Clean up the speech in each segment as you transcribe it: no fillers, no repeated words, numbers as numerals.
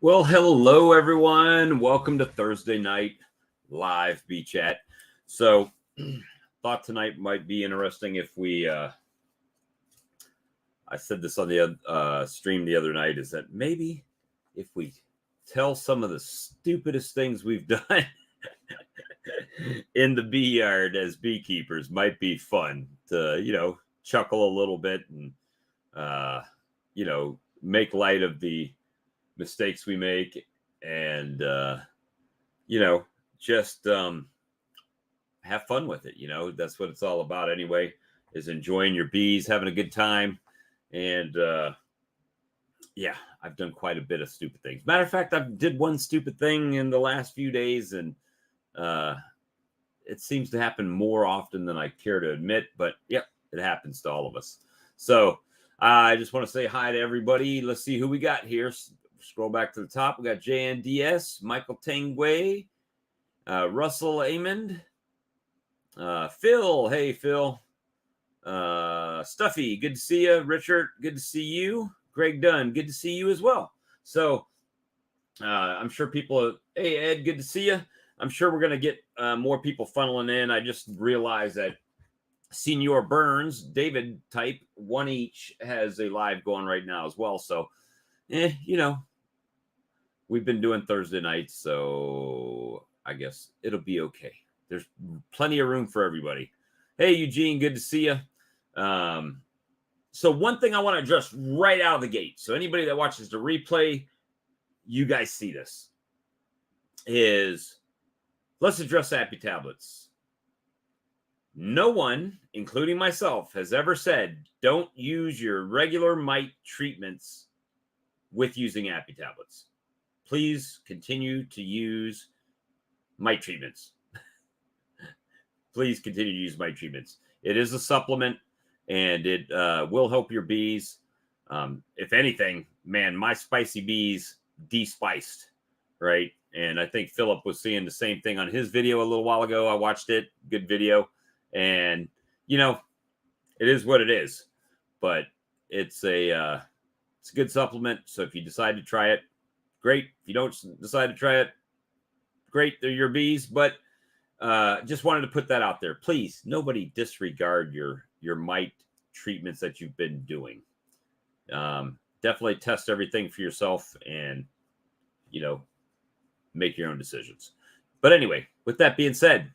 Well, hello, everyone. Welcome to Thursday night live bee chat. So, thought tonight might be interesting if we, I said this on the stream the other night, is that maybe if we tell some of the stupidest things we've done in the bee yard as beekeepers might be fun to, chuckle a little bit and, make light of the mistakes we make and just have fun with it. That's what it's all about anyway, is enjoying your bees, having a good time. And I've done quite a bit of stupid things. Matter of fact, I did one stupid thing in the last few days, and it seems to happen more often than I care to admit, but it happens to all of us. So I just want to say hi to everybody. Let's see who we got here. Scroll back to the top. We got JNDS, Michael Tangway, Russell Amond, Phil. Hey, Phil. Stuffy, good to see you. Richard, good to see you. Greg Dunn, good to see you as well. So I'm sure people, hey, Ed, good to see you. I'm sure we're going to get more people funneling in. I just realized that Senior Burns, David type, one each, has a live going right now as well. So, we've been doing Thursday nights, so I guess it'll be okay. There's plenty of room for everybody. Hey, Eugene, good to see you. So one thing I want to address right out of the gate, so anybody that watches the replay, you guys see this, is let's address Appy tablets. No one, including myself, has ever said don't use your regular mite treatments with using Appy tablets. Please continue to use mite treatments. Please continue to use mite treatments. It is a supplement, and it will help your bees. If anything, man, my spicy bees de-spiced, right? And I think Philip was seeing the same thing on his video a little while ago. I watched it. Good video. And, it is what it is. But it's a good supplement. So if you decide to try it, great. If you don't decide to try it, great. They're your bees. But just wanted to put that out there. Please, nobody disregard your mite treatments that you've been doing. Definitely test everything for yourself and, make your own decisions. But anyway, with that being said,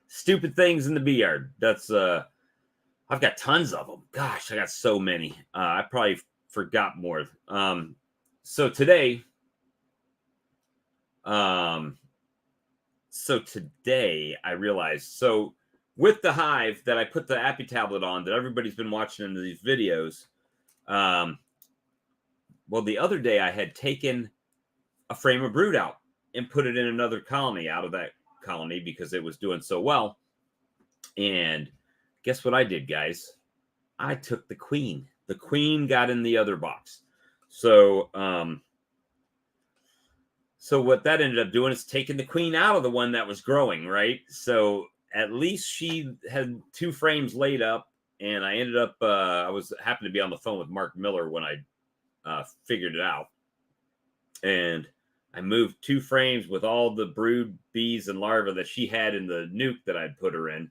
stupid things in the bee yard. That's I've got tons of them. Gosh, I got so many. I probably forgot more. So today I realized, so with the hive that I put the Appy tablet on that everybody's been watching in these videos, well, the other day I had taken a frame of brood out and put it in another colony out of that colony because it was doing so well. And guess what I did, guys? I took the queen. The queen got in the other box. So what that ended up doing is taking the queen out of the one that was growing, right? So at least she had 2 frames laid up, and I ended up, happened to be on the phone with Mark Miller when I figured it out. And I moved 2 frames with all the brood bees and larvae that she had in the nuke that I'd put her in,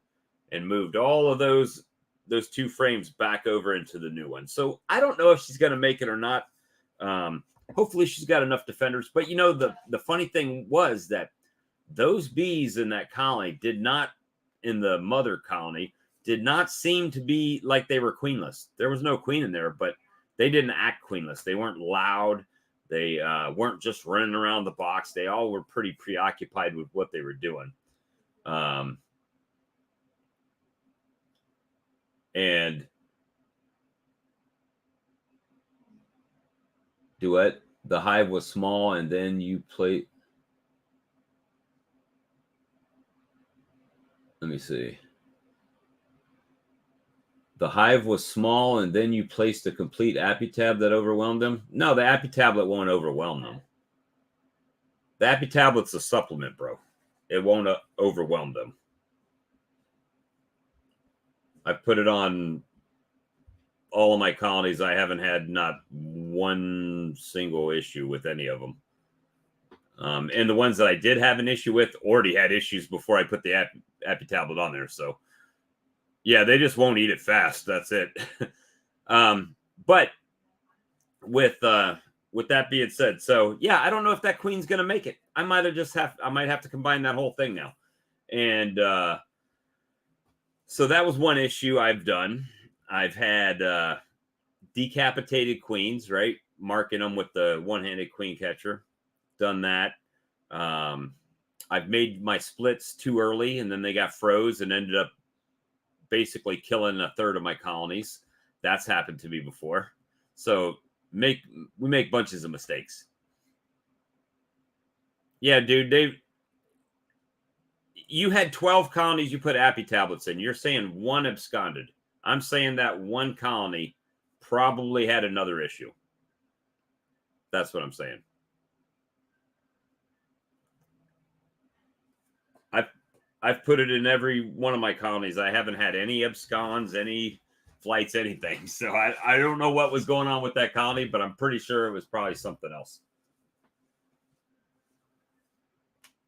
and moved all of those 2 frames back over into the new one. So I don't know if she's going to make it or not. Hopefully she's got enough defenders. But the funny thing was that those bees in that colony in the mother colony, did not seem to be like they were queenless. There was no queen in there, but they didn't act queenless. They weren't loud. They weren't just running around the box. They all were pretty preoccupied with what they were doing. And duet, the hive was small, and then you play. Let me see. The hive was small, and then you placed a complete Appy tab that overwhelmed them. No, the Appy tablet won't overwhelm them. The Appy tablet's a supplement, bro. It won't overwhelm them. I put it on all of my colonies. I haven't had not one single issue with any of them. And the ones that I did have an issue with already had issues before I put the Appy tablet on there. So yeah, they just won't eat it fast. That's it. But with that being said, so yeah, I don't know if that queen's gonna make it. I might have to combine that whole thing now. And so that was one issue I've done. I've had decapitated queens, right? Marking them with the one-handed queen catcher. Done that. I've made my splits too early, and then they got froze and ended up basically killing a third of my colonies. That's happened to me before. So we make bunches of mistakes. Yeah, dude, you had 12 colonies you put Appy tablets in. You're saying one absconded. I'm saying that one colony probably had another issue. That's what I'm saying. I've put it in every one of my colonies. I haven't had any absconds, any flights, anything. So I don't know what was going on with that colony, but I'm pretty sure it was probably something else.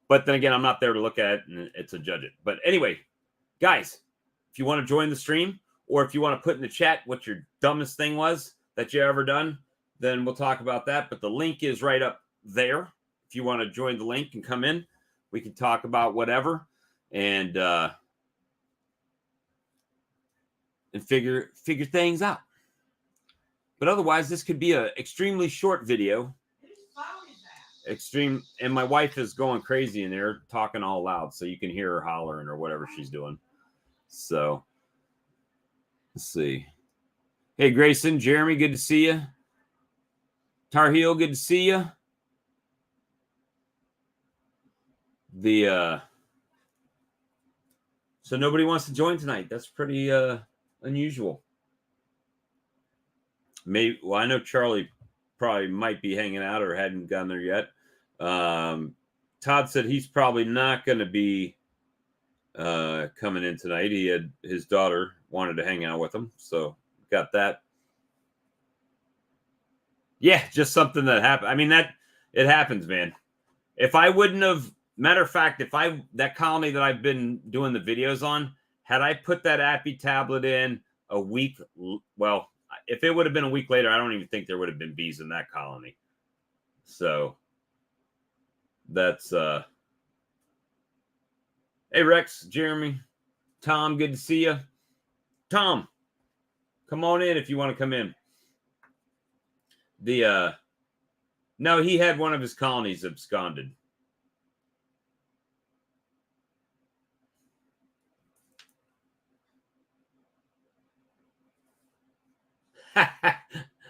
But then again, I'm not there to look at it and to judge it. But anyway, guys, if you want to join the stream, or if you want to put in the chat what your dumbest thing was that you ever done, then we'll talk about that. But the link is right up there. If you want to join the link and come in, we can talk about whatever and figure things out. But otherwise, this could be an extremely short video. And my wife is going crazy in there, talking all loud, so you can hear her hollering or whatever she's doing. So let's see. Hey, Grayson, Jeremy, good to see you. Tar Heel, good to see you. So nobody wants to join tonight. That's pretty unusual. Well, I know Charlie probably might be hanging out or hadn't gotten there yet. Todd said he's probably not going to be coming in tonight. His daughter wanted to hang out with him, so got that. Yeah, just something that happened. I mean, it happens, man. If I wouldn't have, matter of fact, that colony that I've been doing the videos on, had I put that Appy tablet in a week, well, if it would have been a week later, I don't even think there would have been bees in that colony. So that's hey, Rex, Jeremy, Tom, good to see you. Tom, come on in if you want to come in. No, he had one of his colonies absconded.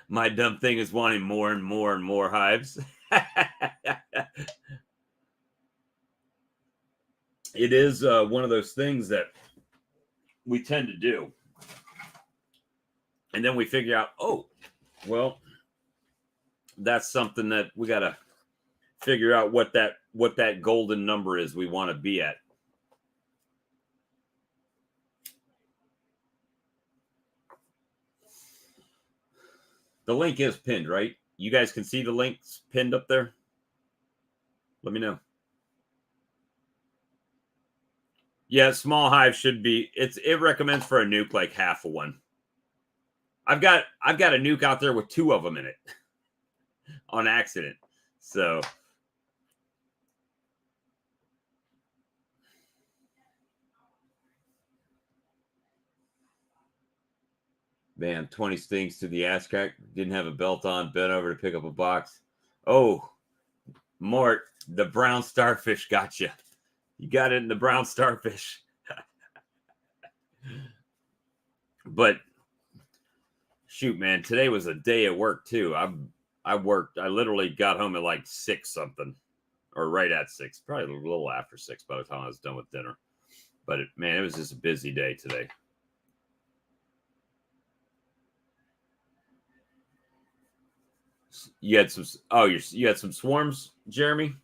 My dumb thing is wanting more and more and more hives. It is one of those things that we tend to do. And then we figure out, oh, well, that's something that we got to figure out what that golden number is we want to be at. The link is pinned, right? You guys can see the links pinned up there? Let me know. Yeah, small hive should be, it recommends for a nuke like half of one. I've got a nuke out there with 2 of them in it on accident. So man, 20 stings to the ass crack. Didn't have a belt on, bent over to pick up a box. Oh, Mort, the brown starfish got you. You got it in the brown starfish. But shoot, man, today was a day at work too. I worked. I literally got home at like 6 something, or right at 6, probably a little after 6 by the time I was done with dinner. But man, it was just a busy day today. You had some. Oh, you had some swarms, Jeremy.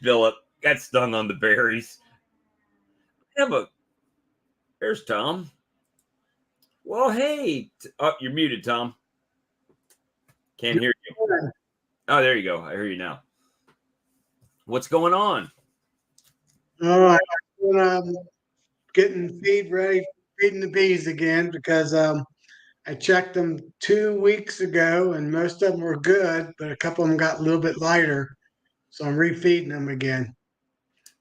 Philip got stung on the berries. have a. There's Tom. Well, hey. Oh, you're muted, Tom. Can't hear you. Oh, there you go. I hear you now. What's going on? Oh, I'm getting feed ready, feeding the bees again because I checked them 2 weeks ago and most of them were good, but a couple of them got a little bit lighter. So I'm refeeding them again.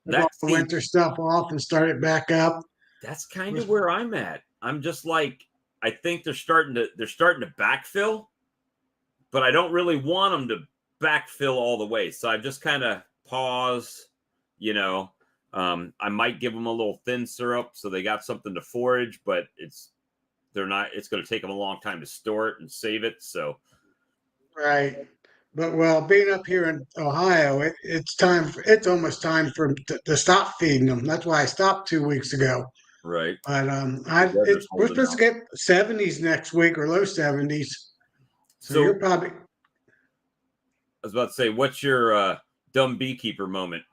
Took all the See, winter stuff off and started back up. that's kind of where I'm at. I'm just like, I think they're starting to backfill, but I don't really want them to backfill all the way. So I've just kind of paused, you know. I might give them a little thin syrup so they got something to forage, but it's going to take them a long time to store it and save it. So, Right. But well, being up here in Ohio, it's time. It's almost time for to stop feeding them. That's why I stopped 2 weeks ago. right. But The weather's we're holding supposed to out. get 70s next week or low 70s. So So you're probably I was about to say, what's your dumb beekeeper moment?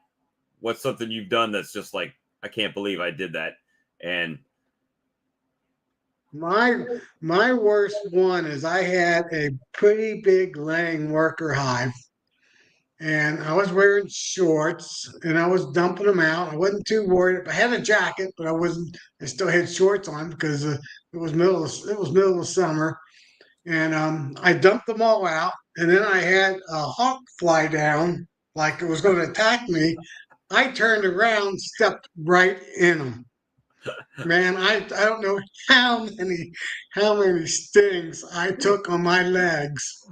What's something you've done that's just like, I can't believe I did that? And my worst one is I had a pretty big laying worker hive, and I was wearing shorts and I was dumping them out. I wasn't too worried. I had a jacket, but I wasn't. I still had shorts on because it was middle of summer, and I dumped them all out. And then I had a hawk fly down like it was going to attack me. I turned around, stepped right in them. Man, I don't know how many stings I took on my legs,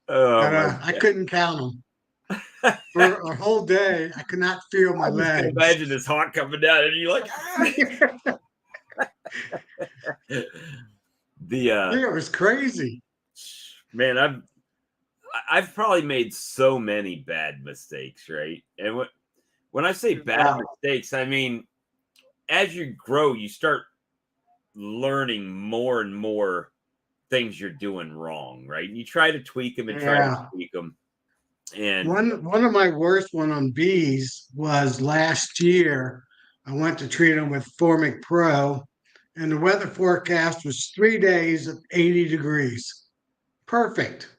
oh but my I couldn't count them god. for a whole day. I could not feel my I just can legs. imagine this hawk coming down and you're like, ah! the Yeah, it was crazy. man, I've probably made so many bad mistakes, right? And when I say bad Yeah, mistakes, I mean as you grow, you start learning more and more things you're doing wrong, right? And you try to tweak them and try to yeah. tweak them. And One of my worst one on bees was last year. I went to treat them with Formic Pro, and the weather forecast was 3 days of 80 degrees. Perfect.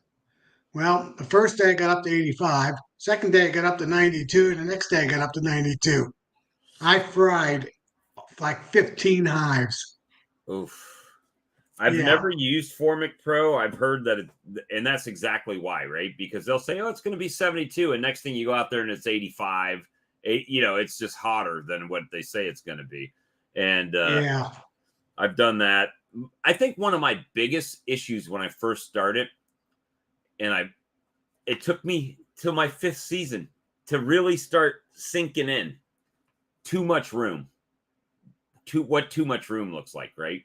Well, the first day I got up to 85. Second day I got up to 92. And the next day I got up to 92. I fried like 15 hives. oof. I've Yeah, never used Formic Pro. I've heard that, and that's exactly why, right? Because they'll say, "Oh, it's going to be 72," and next thing you go out there and it's 85. It's just hotter than what they say it's going to be. And yeah, I've done that. I think one of my biggest issues when I first started, and it took me till my fifth season to really start sinking in. Too much room. Too much room looks like, right?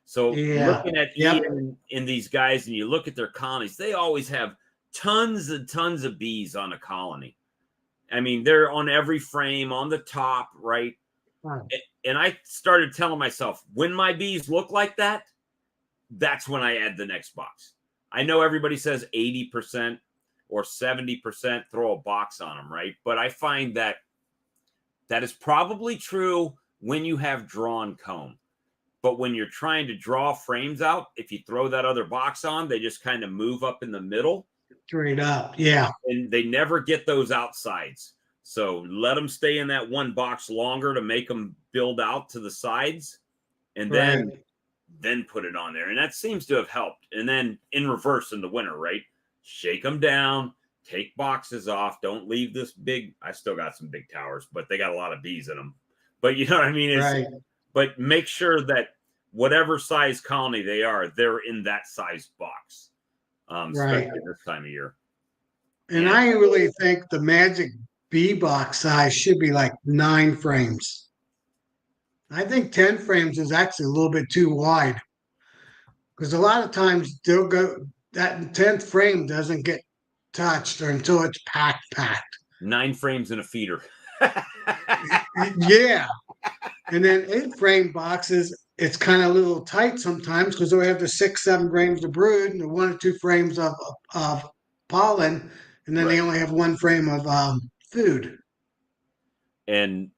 So yeah. looking at Yep. Ian and these guys, and you look at their colonies, they always have tons and tons of bees on a colony. I mean, they're on every frame on the top, right? And I started telling myself, when my bees look like that, that's when I add the next box. I know everybody says 80% or 70% throw a box on them, right? But I find that is probably true when you have drawn comb. But when you're trying to draw frames out, if you throw that other box on, they just kind of move up in the middle Straight up. Yeah. and they never get those outsides. So let them stay in that one box longer to make them build out to the sides and then Right. put it on there. And that seems to have helped. And then in reverse in the winter, right? Shake them down, take boxes off. Don't leave this big. I still got some big towers, but they got a lot of bees in them. But you know what I mean? Right. But make sure that whatever size colony they are, they're in that size box, Right. especially this time of year. And And I really think the magic bee box size should be like 9 frames. I think 10 frames is actually a little bit too wide because a lot of times they'll go, that 10th frame doesn't get touched until it's packed. 9 frames in a feeder. Yeah. And then 8 frame boxes, it's kind of a little tight sometimes because they have the 6, 7 frames of brood and the 1 or 2 frames of pollen. And then they Right. only have 1 frame of food. And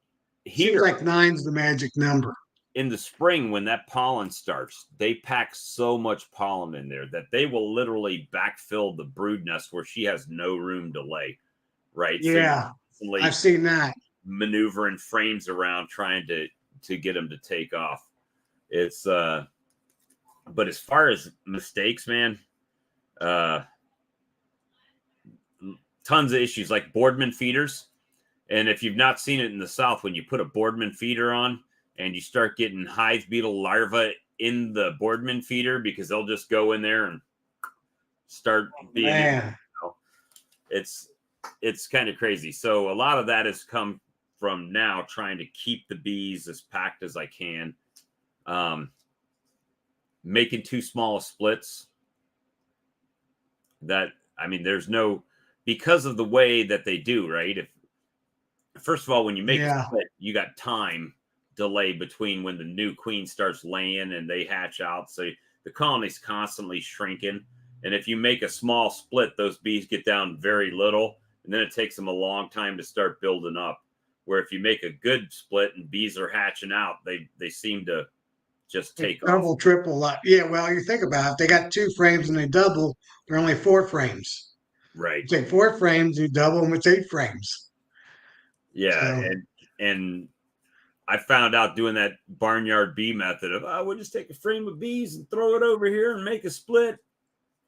Seems here like nine's the magic number. in the spring when that pollen starts, they pack so much pollen in there that they will literally backfill the brood nest where she has no room to lay. Right, so you're Yeah, I've constantly seen that. maneuvering frames around trying to get them to take off. It's but as far as mistakes, man, uh tons of issues like Boardman feeders. And if you've not seen it in the South, when you put a Boardman feeder on and you start getting hive beetle larvae in the Boardman feeder, because they'll just go in there and start being in, Man, it's kind of crazy. So a lot of that has come from now trying to keep the bees as packed as I can. Making too small splits. That, I mean, there's no, because of the way that they do, right? If first of all, when you make a yeah, split, you got time delay between when the new queen starts laying and they hatch out. So the colony's constantly shrinking. And if you make a small split, those bees get down very little, and then it takes them a long time to start building up. Where if you make a good split and bees are hatching out, they seem to just take off. double, triple. Yeah, well, you think about it. If they got 2 frames and they double, they're only 4 frames. Right. You take 4 frames, you double them, it's 8 frames. Yeah. So, And I found out doing that barnyard bee method of, oh, we'll just take a frame of bees and throw it over here and make a split.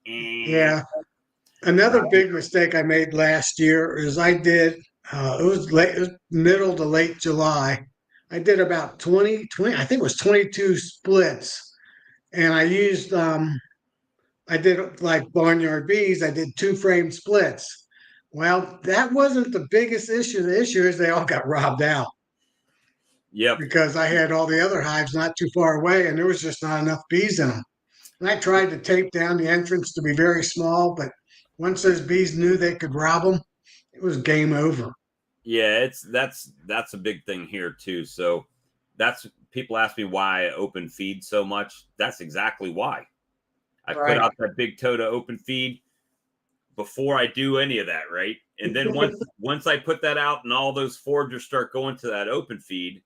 And yeah. Another big mistake I made last year is I did, it was late, it was middle to late July. I did about 20, I think it was 22 splits. And I did like barnyard bees, I did 2 frame splits. Well, that wasn't the biggest issue. The issue is they all got robbed out yep. because I had all the other hives not too far away and there was just not enough bees in them. And I tried to tape down the entrance to be very small, but once those bees knew they could rob them, it was game over. Yeah, that's a big thing here too. So that's, people ask me why I open feed so much. That's exactly why. I put Right. out that big toe to open feed before I do any of that, right? And then once I put that out and all those foragers start going to that open feed,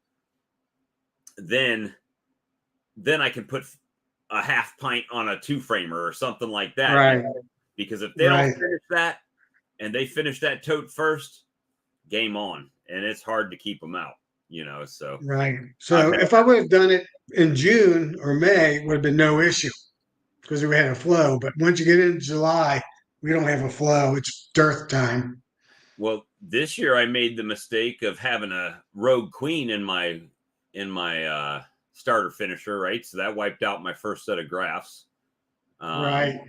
then I can put a half pint on a 2-framer or something like that. Right. Because if they don't Right. finish that and they finish that tote first, game on. And it's hard to keep them out, so Right. I've So had, if I would have done it in June or May, it would have been no issue because we had a flow. But once you get into July, we don't have a flow. It's dearth time. well, this year I made the mistake of having a rogue queen in my starter finisher, right? So that wiped out my first set of grafts. Right.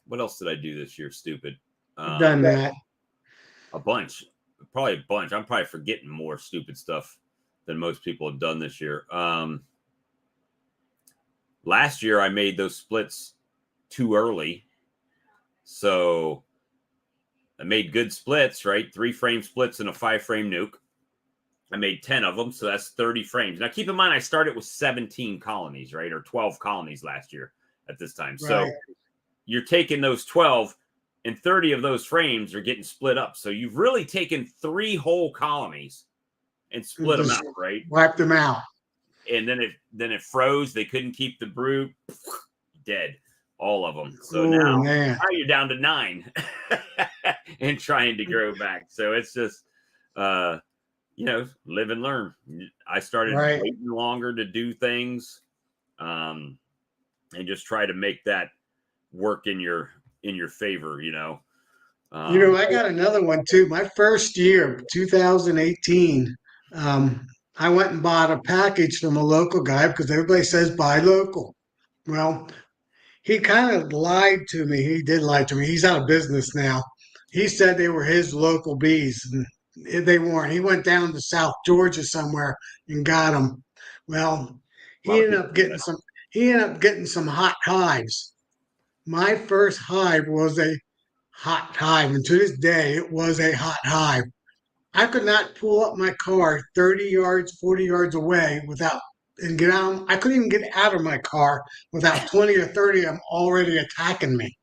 What else did I do this year? Stupid. I've done that. A bunch, probably a bunch. I'm probably forgetting more stupid stuff than most people have done this year. Last year I made those splits too early. So I made good splits, right? 3-frame splits and a 5-frame nuke. I made 10 of them, so that's 30 frames. Now, keep in mind, I started with 17 colonies, right? Or 12 colonies last year at this time. So Right. you're taking those 12 and 30 of those frames are getting split up. So you've really taken 3 whole colonies and split them Just out, right? wipe them out. And then it froze. They couldn't keep the brood. Dead, all of them. So Oh now man. you're down to 9 and trying to grow back. So it's just, live and learn. I started Right. waiting longer to do things, and just try to make that work in your favor. I got another one too. My first year, 2018, I went and bought a package from a local guy because everybody says buy local. Well, he kind of lied to me. He did lie to me. He's out of business now. He said they were his local bees, and they weren't. He went down to South Georgia somewhere and got them. Well, A lot he of ended people up do getting that. some. He ended up getting some hot hives. My first hive was a hot hive, and to this day, it was a hot hive. I could not pull up my car 30 yards, 40 yards away without and get out. I couldn't even get out of my car without 20 or 30 of them already attacking me.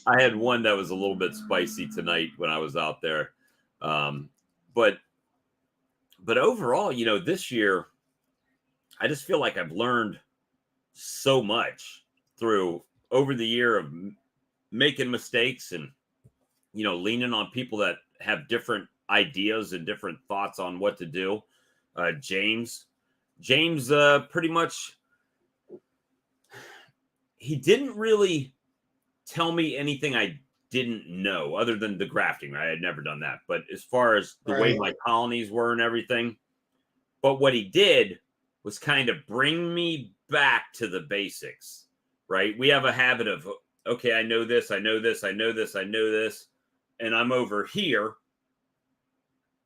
I had one that was a little bit spicy tonight when I was out there, but But overall, this year, I just feel like I've learned so much through over the year of making mistakes and, leaning on people that have different ideas and different thoughts on what to do. James, pretty much, he didn't really tell me anything I didn't know other than the grafting, right? I had never done that. But as far as the way my colonies were and everything, but what he did was kind of bring me back to the basics, right? We have a habit of, okay, I know this, I know this, I know this, I know this, and I'm over here.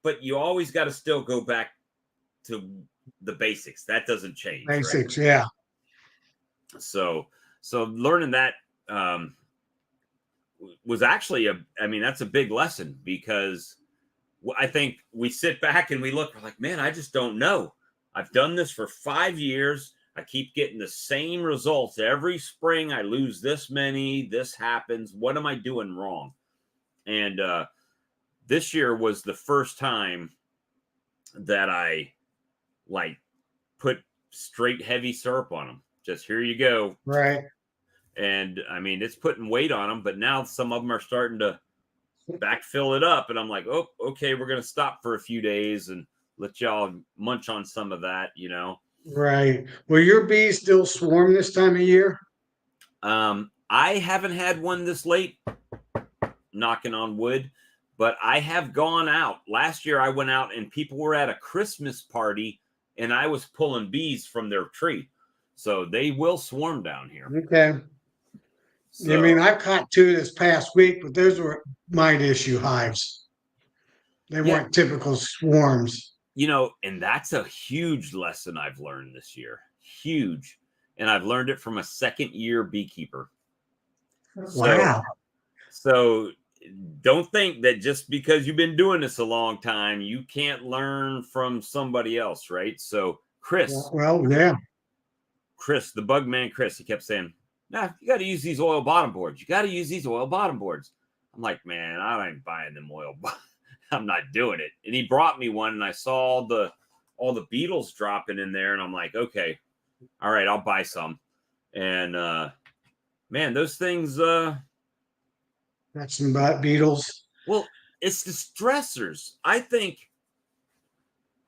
But you always got to still go back to the basics. That doesn't change. Basics, right? yeah. So learning that was actually that's a big lesson, because I think we sit back and we look, we're like, man, I just don't know. I've done this for 5 years. I keep getting the same results every spring. I lose this many. This happens. What am I doing wrong? And this year was the first time that I put straight heavy syrup on them. Just here you go. Right. And it's putting weight on them, but now some of them are starting to backfill it up. And I'm like, oh, okay, we're going to stop for a few days and let y'all munch on some of that, Right. Will your bees still swarm this time of year? I haven't had one this late, knocking on wood, but I have gone out. Last year I went out and people were at a Christmas party and I was pulling bees from their tree. So they will swarm down here. Okay. So, I've caught 2 this past week, but those were mite issue hives. They weren't typical swarms. And that's a huge lesson I've learned this year. Huge. And I've learned it from a second-year beekeeper. Wow. So don't think that just because you've been doing this a long time, you can't learn from somebody else, right? So Chris. Well, yeah. Chris, the bug man, Chris, he kept saying, nah, you got to use these oil bottom boards. You got to use these oil bottom boards. I'm like, man, I ain't buying them oil. I'm not doing it. And he brought me one, and I saw all the beetles dropping in there, and I'm like, okay, all right, I'll buy some. And man, those things. That's some beetles. Well, it's the stressors. I think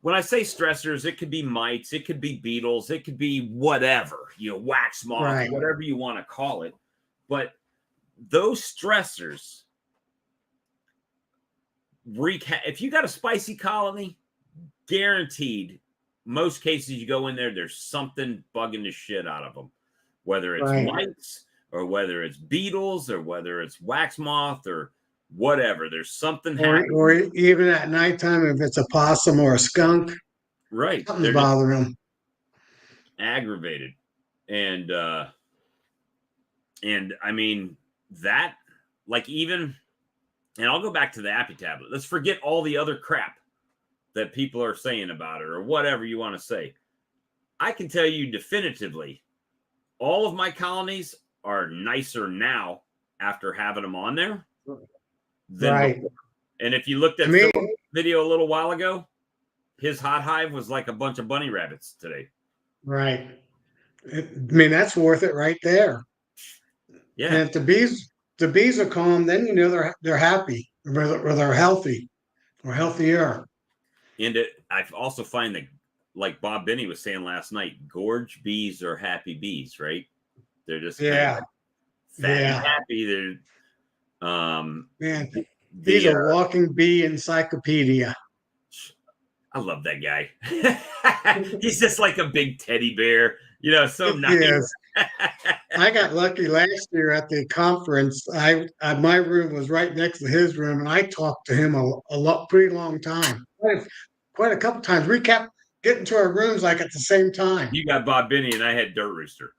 when I say stressors, it could be mites, it could be beetles, it could be whatever, wax moth, whatever you want to call it. But those stressors if you got a spicy colony, guaranteed, most cases you go in there, there's something bugging the shit out of them, whether it's mites or whether it's beetles or whether it's wax moth or whatever. There's something happening. Or even at nighttime, if it's a possum or a skunk, right, something's bothering them. Aggravated. And that, even, and I'll go back to the Appy tablet. Let's forget all the other crap that people are saying about it or whatever you want to say. I can tell you definitively, all of my colonies are nicer now after having them on there than before. And if you looked at Phil's video a little while ago, his hot hive was like a bunch of bunny rabbits today. Right. That's worth it right there. Yeah. And if the bees are calm, then they're happy or they're healthy or healthier. And I also find that, like Bob Binney was saying last night, gorge bees are happy bees, right? They're just fat and happy. They're he's a walking bee encyclopedia. I love that guy. He's just like a big teddy bear, so nice. Yes. I got lucky last year at the conference. My room was right next to his room, and I talked to him a pretty long time, quite a couple times. We kept getting to our rooms like at the same time. You got Bob Binney, and I had Dirt Rooster.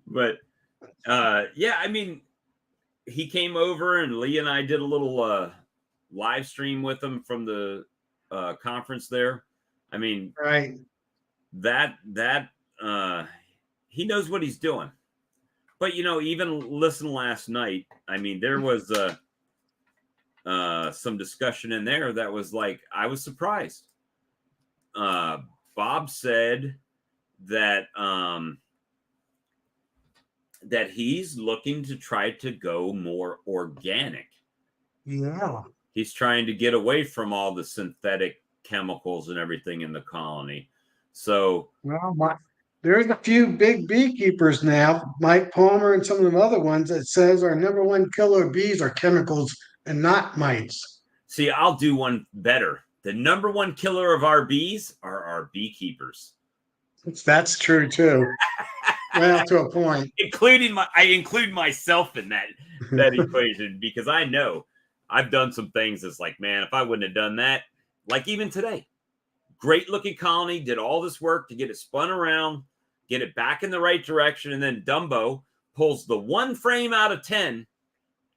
But he came over, and Lee and I did a little live stream with him from the conference there. Right. That he knows what he's doing. But even listen last night, there was some discussion in there that was like, I was surprised. Bob said that that he's looking to try to go more organic. Yeah. He's trying to get away from all the synthetic chemicals and everything in the colony. So, Well, there's a few big beekeepers now, Mike Palmer and some of the other ones, that says our number one killer of bees are chemicals and not mites. see, I'll do one better. The number one killer of our bees are our beekeepers. That's true too. Well, to a point. I include myself in that equation, because I know I've done some things that's like, man, if I wouldn't have done that, like even today, great looking colony, did all this work to get it spun around, get it back in the right direction, and then Dumbo pulls the one frame out of 10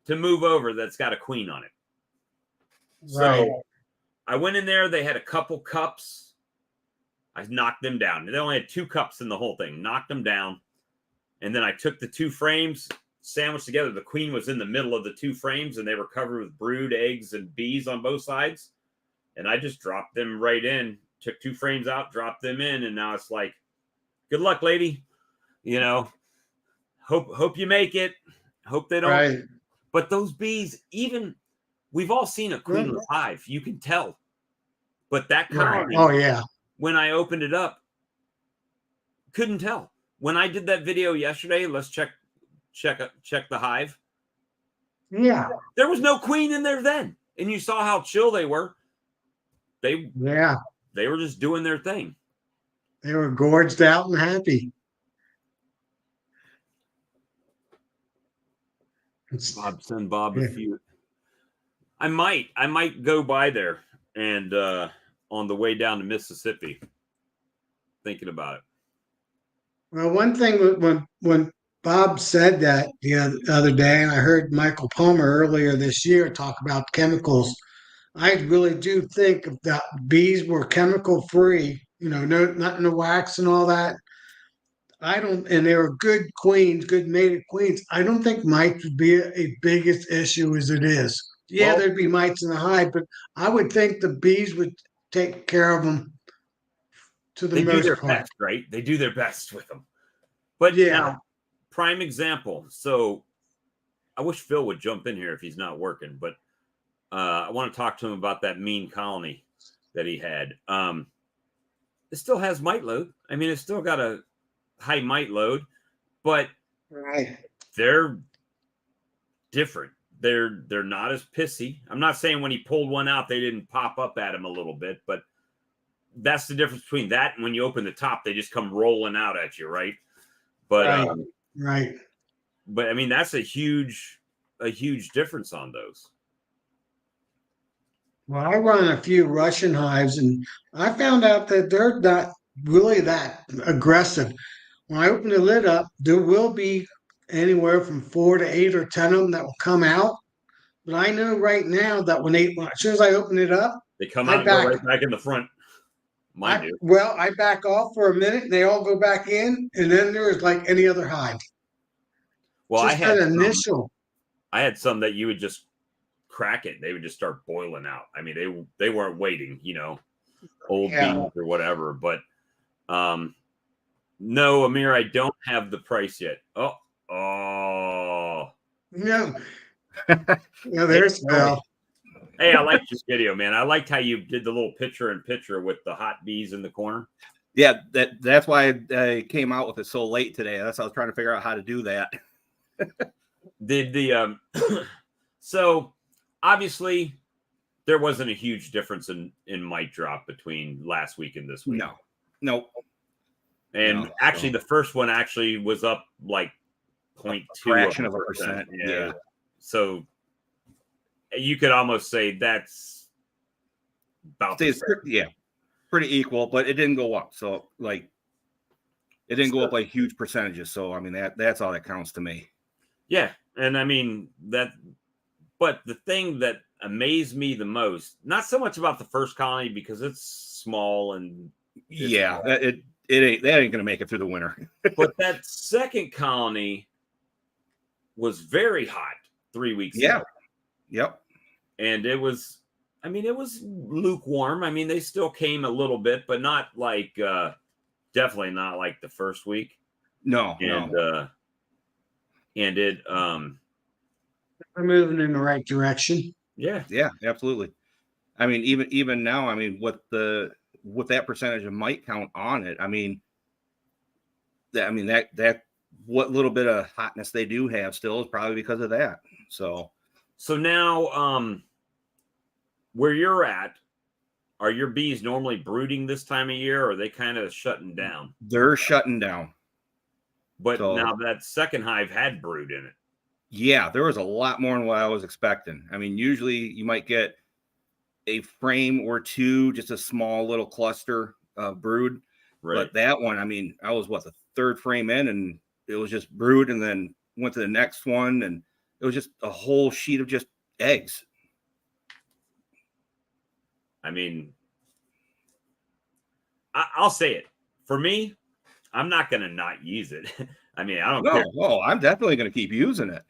to move over that's got a queen on it. Right. So I went in there, they had a couple cups. I knocked them down. They only had 2 cups in the whole thing, knocked them down. And then I took the 2 frames, sandwiched together. The queen was in the middle of the 2 frames, and they were covered with brood, eggs, and bees on both sides. And I just dropped them right in, took 2 frames out, dropped them in. And now it's like, good luck, lady. You know, hope you make it. Hope they don't. Right. But those bees, even we've all seen a queenless hive. You can tell. But that colony, Oh yeah. when I opened it up, couldn't tell. When I did that video yesterday, let's check the hive. Yeah. There was no queen in there then. And you saw how chill they were. They were just doing their thing. They were gorged out and happy. Send Bob a few. I might go by there and on the way down to Mississippi, thinking about it. Well, one thing when Bob said that the other day, and I heard Michael Palmer earlier this year talk about chemicals, I really do think if the bees were chemical free, nothing to wax and all that. And they were good queens, good mated queens. I don't think mites would be a biggest issue as it is. Yeah, Well, there'd be mites in the hive, but I would think the bees would take care of them to the they do their most part. best, right? They do their best with them. But Yeah. now, prime example. So I wish Phil would jump in here if he's not working, but I want to talk to him about that mean colony that he had. It still has mite load. I mean, it's still got a high mite load, but Right. they're different. They're not as pissy. I'm not saying when he pulled one out, they didn't pop up at him a little bit, but that's the difference between that and when you open the top, they just come rolling out at you, right? But right. But I mean, that's a huge difference on those. Well, I run a few Russian hives, and I found out that they're not really that aggressive. When I open the lid up, there will be anywhere from 4 to 8 or 10 of them that will come out. But I know right now that as soon as I open it up, they come out and go right back in the front. Mine do. Well, I back off for a minute, and they all go back in, and then there's like any other hive. Well, just I had some that you would just crack it, they would just start boiling out. I mean, they weren't waiting, old beans or whatever. But no, Amir, I don't have the price yet. Oh no. Yeah, there's Phil. Hey, I liked your video, man. I liked how you did the little picture with the hot bees in the corner. Yeah, that's why I came out with it so late today. That's why I was trying to figure out how to do that. So obviously there wasn't a huge difference in mite drop between last week and this week. No. And actually the first one actually was up like 0.2 fraction of a percent. Yeah. So you could almost say that's about pretty equal, but it didn't go up. So like it didn't go up like huge percentages. So I mean that's all that counts to me. Yeah. And I mean but the thing that amazed me the most, not so much about the first colony because it's small and that ain't gonna make it through the winter. But that second colony was very hot 3 weeks ago. Yep. and it was, I mean, it was lukewarm. I mean, they still came a little bit, but not like, definitely not like the first week. No, And, no. and it, We're moving in the right direction. Yeah, absolutely. I mean, even now, I mean, with that percentage of mite count on it, I mean, that what little bit of hotness they do have still is probably because of that. So now, where you're at, are your bees normally brooding this time of year, or are they kind of shutting down? they're shutting down. But So, now that second hive had brood in it. Yeah, there was a lot more than what I was expecting. I mean, usually you might get a frame or two, just a small little cluster of brood. Right. But that one, I mean, I was the third frame in, and it was just brood, and then went to the next one, and it was just a whole sheet of just eggs. I mean, I'll say it. For me, I'm not going to not use it. I mean, I don't care. No, I'm definitely going to keep using it.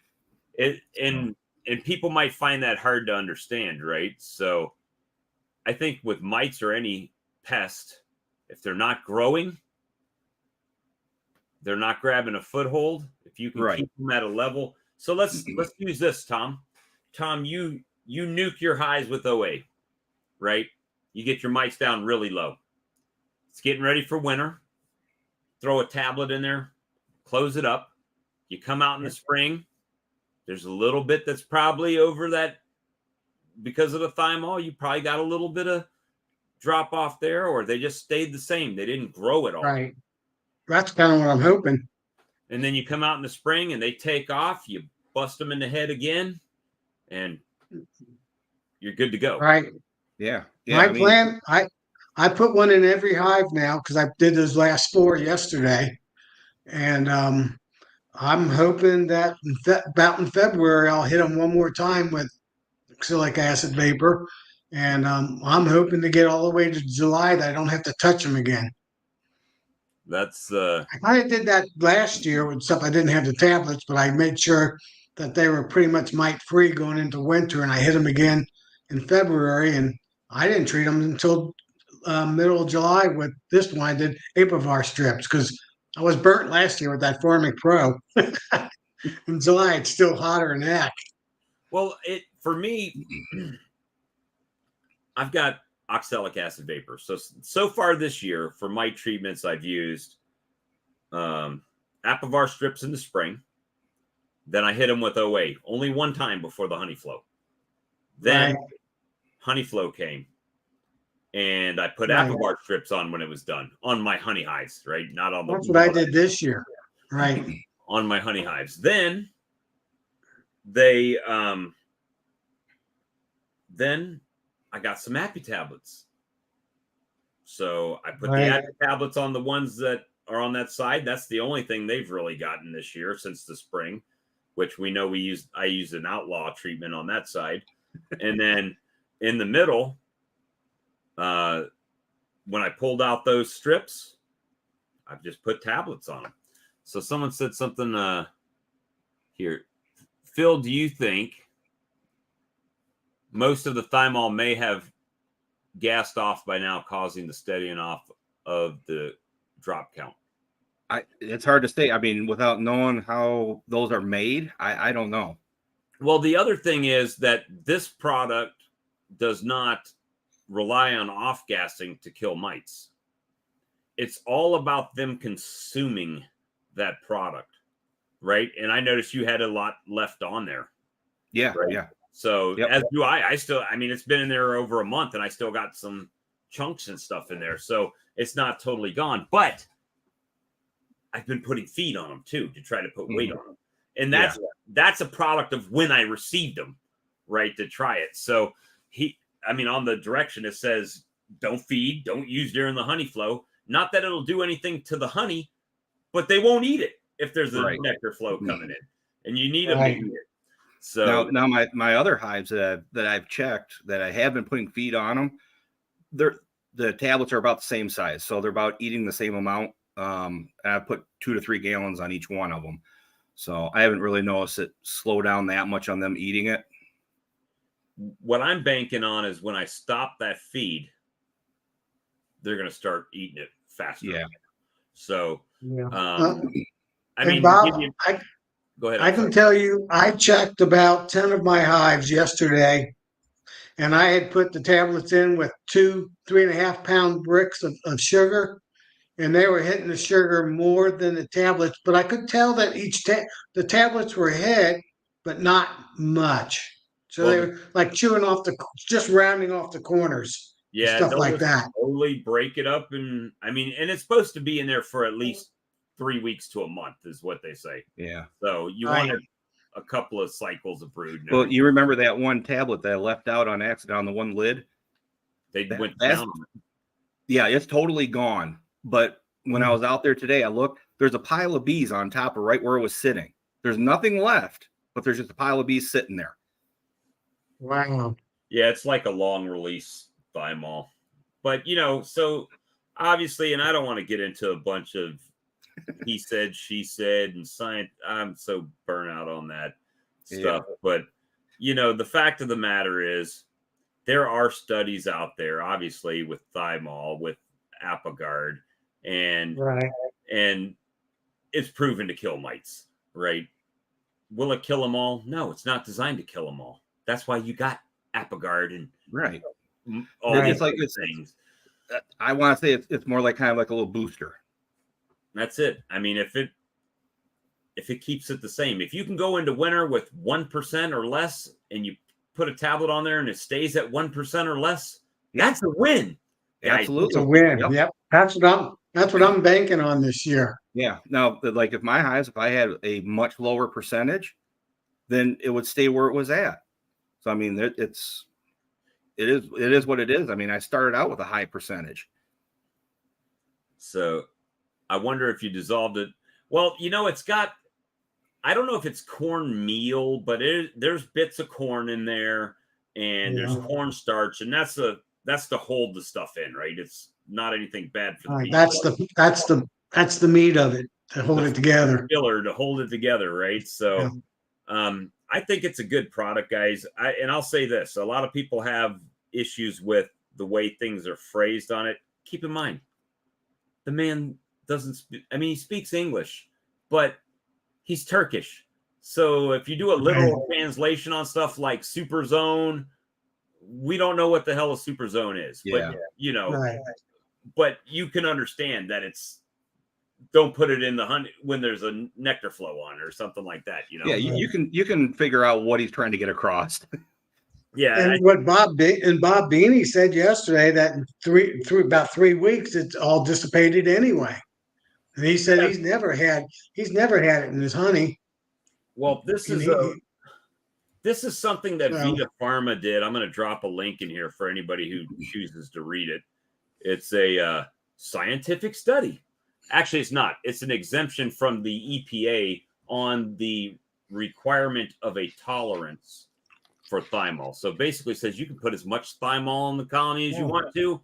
And people might find that hard to understand, right? So I think with mites or any pest, if they're not growing, they're not grabbing a foothold. If you can keep them at a level. So let's use this, Tom. Tom, you nuke your hives with OA, right? You get your mites down really low. It's getting ready for winter. Throw a tablet in there, close it up. You come out in the spring. There's a little bit that's probably over that because of the thymol. You probably got a little bit of drop off there, or they just stayed the same. They didn't grow at all. Right. That's kind of what I'm hoping. And then you come out in the spring and they take off. You bust them in the head again, and you're good to go. Right. Yeah. My plan, I put one in every hive now because I did those last 4 yesterday. And I'm hoping that about in February, I'll hit them one more time with oxalic acid vapor. And I'm hoping to get all the way to July that I don't have to touch them again. That's I kind of did that last year with stuff. I didn't have the tablets, but I made sure that they were pretty much mite free going into winter. And I hit them again in February, and I didn't treat them until middle of July with this one. I did Apivar strips because I was burnt last year with that Formic Pro. In July, it's still hotter than heck. Well, for me, I've got oxalic acid vapor. So far this year, for my treatments, I've used Apivar strips in the spring. Then I hit them with OA only one time before the honey flow. Then honey flow came, and I put Apivar strips on when it was done on my honey hives, right? Not on the. That's what I did this year, right? On my honey hives. Then they then I got some Appy tablets. So I put the Appy tablets on the ones that are on that side. That's the only thing they've really gotten this year since the spring, which we know I used an outlaw treatment on that side. And then in the middle, when I pulled out those strips, I've just put tablets on them. So someone said something here. Phil, do you think most of the thymol may have gassed off by now, causing the steadying off of the drop count? It's hard to say. I mean, without knowing how those are made, I don't know. Well, the other thing is that this product does not rely on off-gassing to kill mites. It's all about them consuming that product, right? And I noticed you had a lot left on there. Yeah, right? Yeah. So as do I still, I mean, it's been in there over a month and I still got some chunks and stuff in there. So it's not totally gone, but I've been putting feed on them too, to try to put weight on them. And that's a product of when I received them, right? To try it. So on the direction, it says, don't feed, don't use during the honey flow. Not that it'll do anything to the honey, but they won't eat it if there's a nectar flow coming in, and you need them to eat it. So now my other hives that I've checked that I have been putting feed on them, the tablets are about the same size, so they're about eating the same amount. And I put 2 to 3 gallons on each one of them, so I haven't really noticed it slow down that much on them eating it. what I'm banking on is when I stop that feed, they're going to start eating it faster. Yeah. So, Yeah. I Hey, mean, Bob, go ahead. I can tell you, I checked about 10 of my hives yesterday, and I had put the tablets in with 3.5 pound bricks of sugar, and they were hitting the sugar more than the tablets. But I could tell that the tablets were hit, but not much. So Well, they were like just rounding off the corners and yeah, stuff they'll like just that. slowly break it up, and I mean, and it's supposed to be in there for at least 3 weeks to a month, is what they say. Yeah. So you Right. want a couple of cycles of brood. And Well, everything. you remember that one tablet that I left out on accident on the one lid? They went down. Yeah, it's totally gone. But when I was out there today, I looked, there's a pile of bees on top of right where it was sitting. There's nothing left, but there's just a pile of bees sitting there. Wow. Yeah, it's like a long release thymol. But, so obviously, and I don't want to get into a bunch of he said, she said, and science. I'm so burnt out on that stuff. Yeah. But, the fact of the matter is there are studies out there, obviously, with thymol, with Apogard, and it's proven to kill mites, right? Will it kill them all? No, it's not designed to kill them all. That's why you got Apogard and right. All it's like things. I want to say it's more like kind of like a little booster. That's it. I mean, if it keeps it the same, if you can go into winter with 1% or less, and you put a tablet on there and it stays at 1% or less, that's a win. Absolutely, it's a win. Yep. That's what I'm banking on this year. Yeah. Now, like if my hives, if I had a much lower percentage, then it would stay where it was at. So I mean, it is what it is. I mean, I started out with a high percentage. So I wonder if you dissolved it. Well, it's got, I don't know if it's cornmeal, but there's bits of corn in there, and there's cornstarch, and that's to hold the stuff in, right? It's not anything bad for the bees. That's the meat of it, to hold it together. Filler to hold it together, right? So I think it's a good product, guys. I'll say this: a lot of people have issues with the way things are phrased on it. Keep in mind, the man doesn't. He speaks English, but he's Turkish. So if you do a literal translation on stuff like super zone, we don't know what the hell a super zone is. Yeah. But but you can understand that it's, don't put it in the honey when there's a nectar flow on or something like that. Yeah, you can figure out what he's trying to get across. Yeah, and what Bob Beanie said yesterday, that in about 3 weeks it's all dissipated anyway. And he said he's never had it in his honey. Well, this is something that Vita Pharma did. I'm going to drop a link in here for anybody who chooses to read it. It's a scientific study. Actually, it's not. It's an exemption from the EPA on the requirement of a tolerance for thymol. So basically it says you can put as much thymol in the colony as you want to,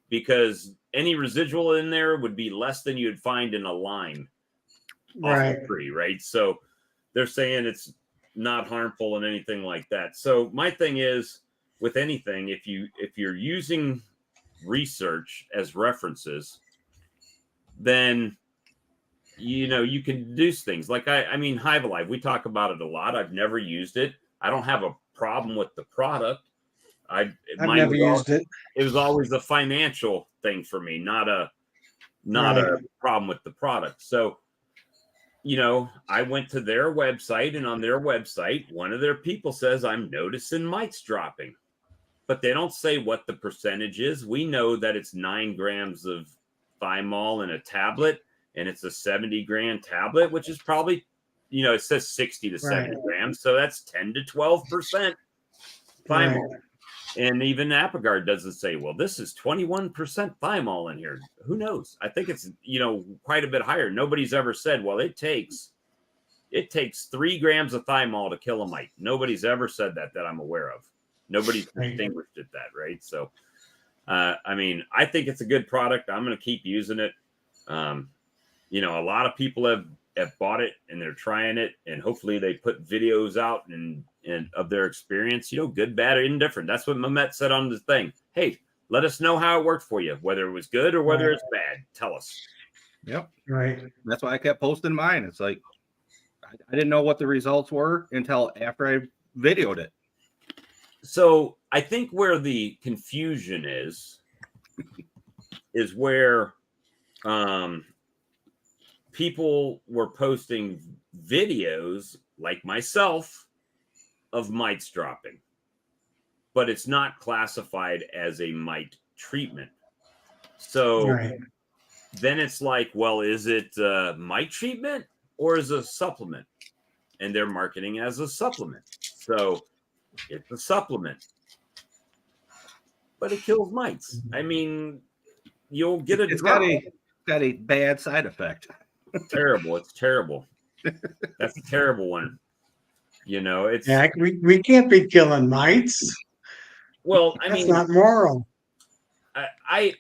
because any residual in there would be less than you'd find in a lime off a tree, right? So they're saying it's not harmful and anything like that. So my thing is, with anything, if you're using research as references, then you can deduce things. Like Hive Alive, we talk about it a lot. I've never used it. I don't have a problem with the product. I've never used it. It was always a financial thing for me, not a problem with the product. So, I went to their website, and on their website, one of their people says, I'm noticing mites dropping, but they don't say what the percentage is. We know that it's 9 grams of thymol in a tablet, and it's a 70-gram tablet, which is probably, it says 60 to 70 grams. So that's 10 to 12% thymol. And even Apogard doesn't say, well, this is 21% thymol in here. Who knows? I think it's, quite a bit higher. Nobody's ever said, well, it takes 3 grams of thymol to kill a mite. Nobody's ever said that I'm aware of. Nobody's distinguished it that, right? So, I think it's a good product. I'm going to keep using it. A lot of people have have bought it and they're trying it, and hopefully they put videos out and of their experience, good, bad, or indifferent. That's what Mehmet said on the thing. Hey, let us know how it worked for you, whether it was good or whether it's bad. Tell us. Yep. Right. That's why I kept posting mine. It's like I didn't know what the results were until after I videoed it. So I think where the confusion is where people were posting videos like myself of mites dropping, but it's not classified as a mite treatment. So then it's like, well, is it a mite treatment or is it a supplement? And they're marketing as a supplement. So it's a supplement, but it kills mites. I mean, you'll get a drop. Got a bad side effect. Terrible. It's terrible. That's a terrible one. It's we can't be killing mites. Well, that's not moral. I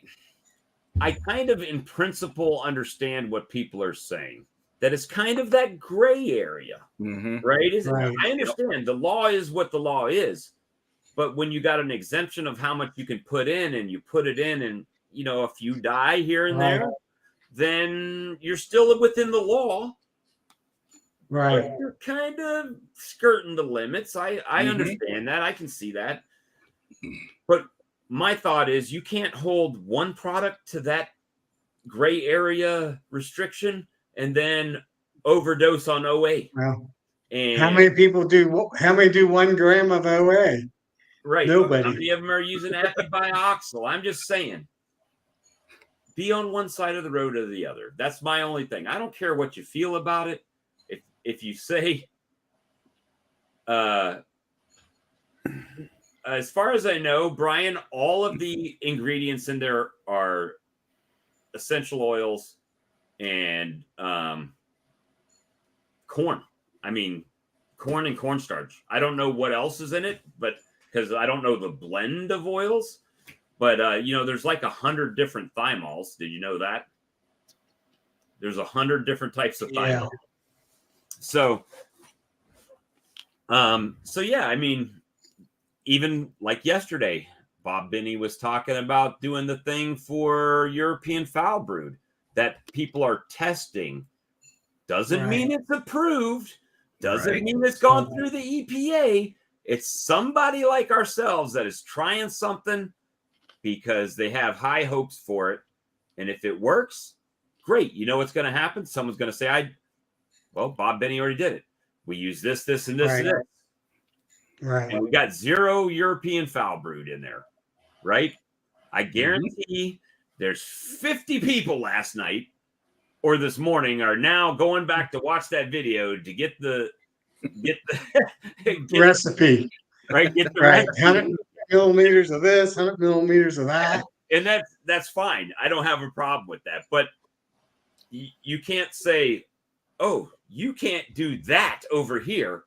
kind of in principle understand what people are saying. That it's kind of that gray area, right? I understand the law is what the law is, but when you got an exemption of how much you can put in, and you put it in, and if you die here and there, then you're still within the law. Right. But you're kind of skirting the limits. I understand that. I can see that. But my thought is you can't hold one product to that gray area restriction and then overdose on OA. Well, and how many people do 1 gram of OA? Right. Nobody. How many of them are using Appy bioxyl? I'm just saying. Be on one side of the road or the other. That's my only thing. I don't care what you feel about it. If you say, as far as I know, Brian, all of the ingredients in there are essential oils and corn. I mean, corn and cornstarch. I don't know what else is in it, but because I don't know the blend of oils. But, there's like 100 different thymols. Did you know that? There's 100 different types of thymol. Yeah. So yeah, I mean, even like yesterday, Bob Binney was talking about doing the thing for European foul brood that people are testing. Doesn't mean it's approved. Doesn't mean it's gone through the EPA. It's somebody like ourselves that is trying something because they have high hopes for it. And if it works, great. You know what's going to happen? Someone's going to say, Bob Binney already did it. We use this, this, and this, and this. Right. And we got 0 European foul brood in there, right? I guarantee there's 50 people last night or this morning are now going back to watch that video to get the recipe. Right? Get the recipe. 100 millimeters of this, 100 millimeters of that. And that's fine. I don't have a problem with that. But you can't say, oh, you can't do that over here,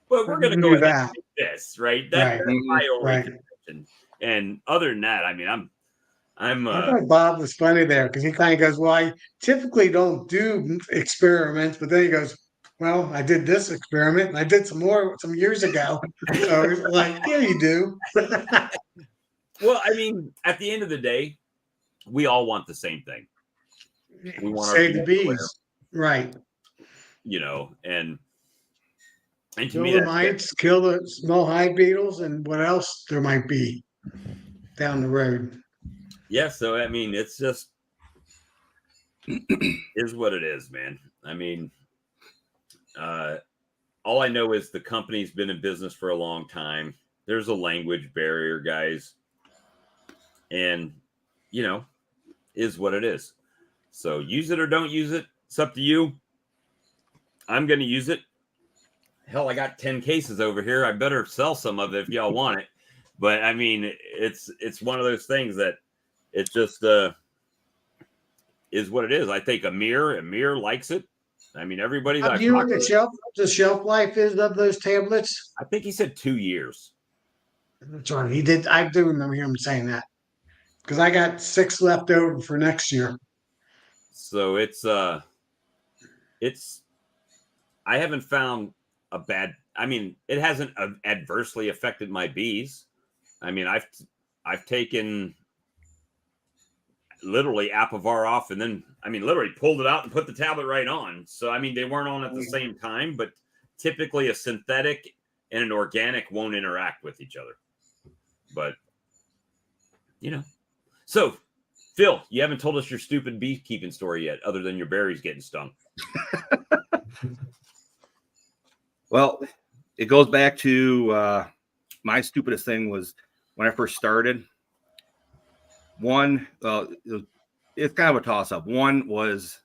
but we're going to go ahead and do this, right? That's my only condition. And other than that, I mean, I thought Bob was funny there because he kind of goes, well, I typically don't do experiments, but then he goes, well, I did this experiment and I did some more some years ago. So it's like, yeah, you do. Well, I mean, at the end of the day, we all want the same thing. We want save the bees, right? And to kill me, the mites, kill the small hive beetles, and what else there might be down the road. Yeah, so I mean, it's just is what it is, man. I mean, all I know is the company's been in business for a long time. There's a language barrier, guys, and is what it is. So use it or don't use it. It's up to you. I'm going to use it. Hell, I got 10 cases over here. I better sell some of it if y'all want it. But I mean, it's one of those things that it just is what it is. I think Amir likes it. I mean, everybody. Do you know what the shelf life is of those tablets? I think he said 2 years. That's right. He did. I do remember him saying that because I got 6 left over for next year. So it's I haven't found a bad. I mean, it hasn't adversely affected my bees. I mean, I've taken literally Apivar off, and then literally pulled it out and put the tablet right on. So I mean, they weren't on at the same time, but typically a synthetic and an organic won't interact with each other. But so Phil, you haven't told us your stupid beekeeping story yet, other than your berries getting stung. Well, it goes back to my stupidest thing was when I first started. One, it's kind of a toss-up. One was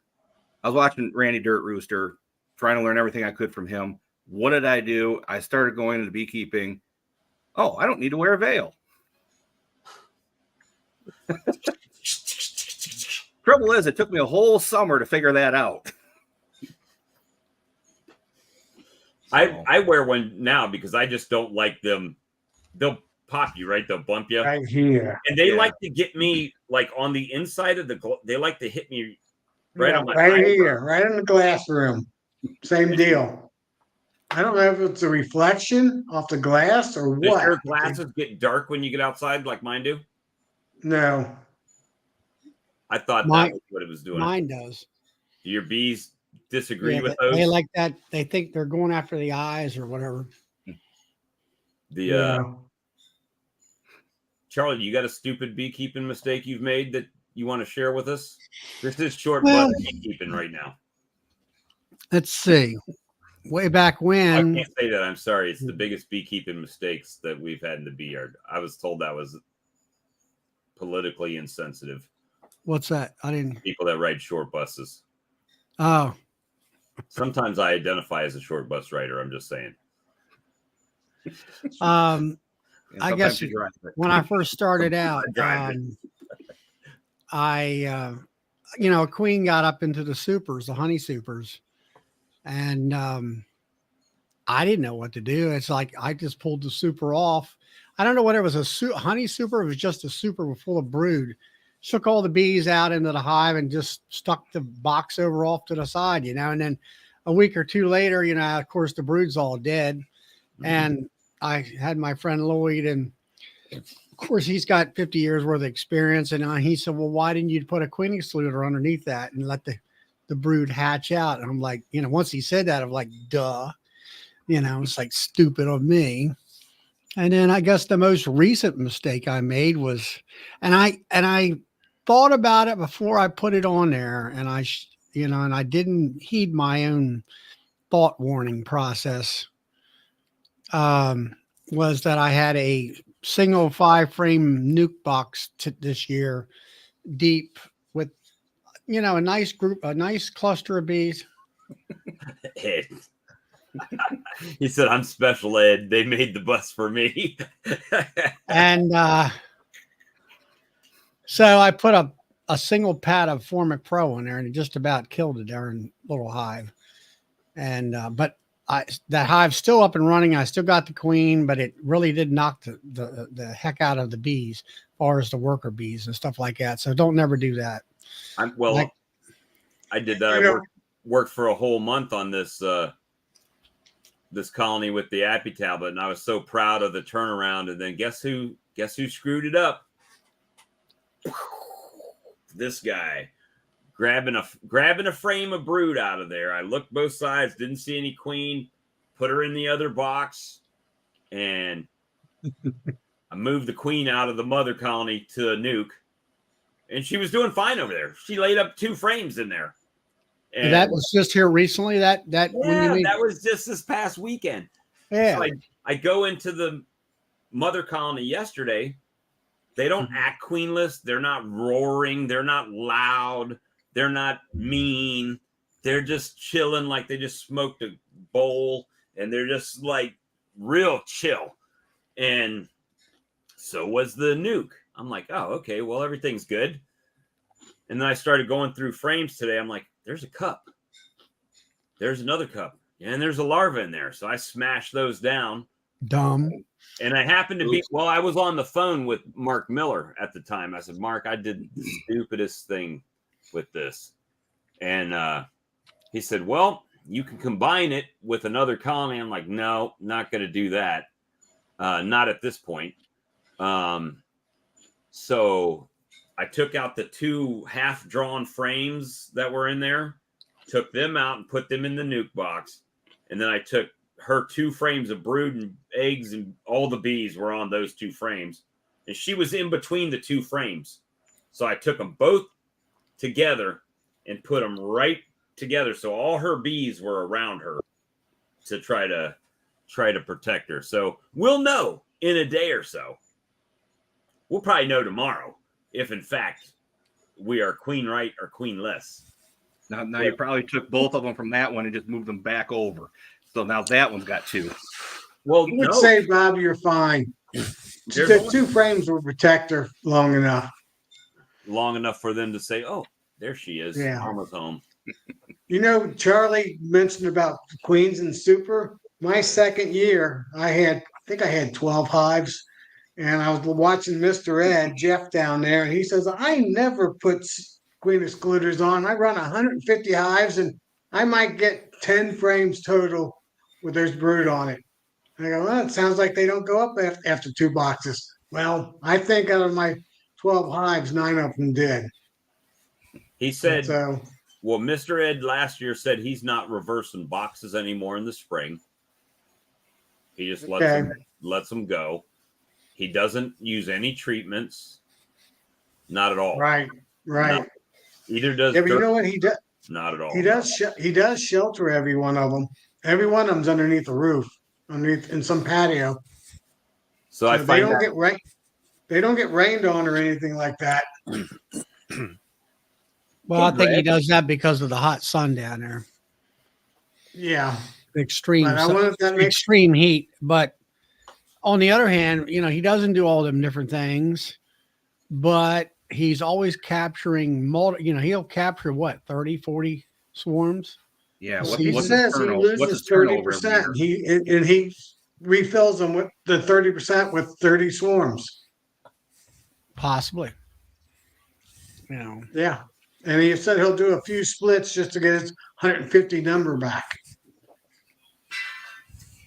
I was watching Randy Dirt Rooster, trying to learn everything I could from him. What did I do? I started going into beekeeping. Oh, I don't need to wear a veil. Trouble is, it took me a whole summer to figure that out. I wear one now because I just don't like them. They'll pop you, right? They'll bump you Right here. and they like to get me like on the inside of they like to hit me right on my right eyebrow. here, right in the glass room. Same deal. I don't know if it's a reflection off the glass or Does what. your glasses get dark when you get outside like mine do? No. I thought that was what it was doing. Mine does. Do your bees disagree with those? They like that. They think they're going after the eyes or whatever. Charlie, you got a stupid beekeeping mistake you've made that you want to share with us? This is short butt beekeeping right now. Let's see. Way back when. I can't say that. I'm sorry. It's the biggest beekeeping mistakes that we've had in the bee yard. I was told that was politically insensitive. What's that? I didn't. People that ride short buses. Oh. Sometimes I identify as a short bus rider. I'm just saying. I guess when I first started out, a queen got up into the supers, the honey supers, and I didn't know what to do. It's like I just pulled the super off. I don't know whether it was a honey super, it was just a super full of brood. Shook all the bees out into the hive and just stuck the box over off to the side, and then a week or two later, of course, the brood's all dead. Mm-hmm. And I had my friend Lloyd, and of course, he's got 50 years worth of experience. And he said, well, why didn't you put a queen excluder underneath that and let the brood hatch out? And I'm like, once he said that, I'm like, duh, it's like stupid of me. And then I guess the most recent mistake I made was, and I thought about it before I put it on there, and I didn't heed my own thought warning process. Was that I had a single 5-frame nuke box this year, deep with, a nice cluster of bees. Ed. He said, I'm special ed. They made the bus for me. And so I put a single pad of Pharma Pro in there, and it just about killed the darn little hive. And but that hive's still up and running. I still got the queen, but it really did knock the heck out of the bees, as far as the worker bees and stuff like that. So don't never do that. I did that. I worked for a whole month on this this colony with the Appy tablet, and I was so proud of the turnaround. And then guess who screwed it up? This guy grabbing a frame of brood out of there. I looked both sides, didn't see any queen, put her in the other box, and I moved the queen out of the mother colony to a nuke, and she was doing fine over there. She laid up 2 frames in there. And that was just here recently. That was just this past weekend. Yeah, so I go into the mother colony yesterday. They don't act queenless. They're not roaring. They're not loud. They're not mean. They're just chilling, like they just smoked a bowl, and they're just like real chill. And so was the nuke. I'm like, oh, okay, well, everything's good. And then I started going through frames today. I'm like, there's a cup. There's another cup. And there's a larva in there. So I smashed those down. Dumb. And I happened to be, I was on the phone with Mark Miller at the time. I said, Mark, I did the stupidest thing with this. And he said, well, you can combine it with another colony. I'm like, no, not going to do that. Not at this point. So I took out the 2 half-drawn frames that were in there, took them out and put them in the nuke box. And then I took her 2 frames of brood and eggs, and all the bees were on those 2 frames. And she was in between the 2 frames. So I took them both together and put them right together. So all her bees were around her to try to protect her. So we'll know in a day or so. We'll probably know tomorrow if, in fact, we are queen right or queenless. Now you probably took both of them from that one and just moved them back over. So now that one's got 2. Well, I would say, Bob, you're fine. The 2 frames will protect her long enough. Long enough for them to say, oh, there she is. Yeah. Pharma's home. You know, Charlie mentioned about queens and super. My second year, I think I had 12 hives. And I was watching Mr. Ed, Jeff down there, and he says, I never put queen excluders on. I run 150 hives, and I might get 10 frames total with there's brood on it. And I go, well, it sounds like they don't go up after 2 boxes. Well, I think out of my 12 hives, 9 of them did. He said, so, well, Mr. Ed last year said he's not reversing boxes anymore in the spring. He just lets them go. He doesn't use any treatments. Not at all. Right. Not, either does. Yeah, but you know what he does? Not at all. He does shelter every one of them. Every one of them's underneath the roof, underneath in some patio. So I they don't get rain. They don't get rained on or anything like that. Well, I think he does that because of the hot sun down there. Yeah, extreme heat. But on the other hand, you know, he doesn't do all them different things, but he's always capturing he'll capture what, 30, 40 swarms. Yeah. He says he loses 30%. He refills them with the 30% with 30 swarms. Possibly. You know. Yeah. And he said he'll do a few splits just to get his 150 number back.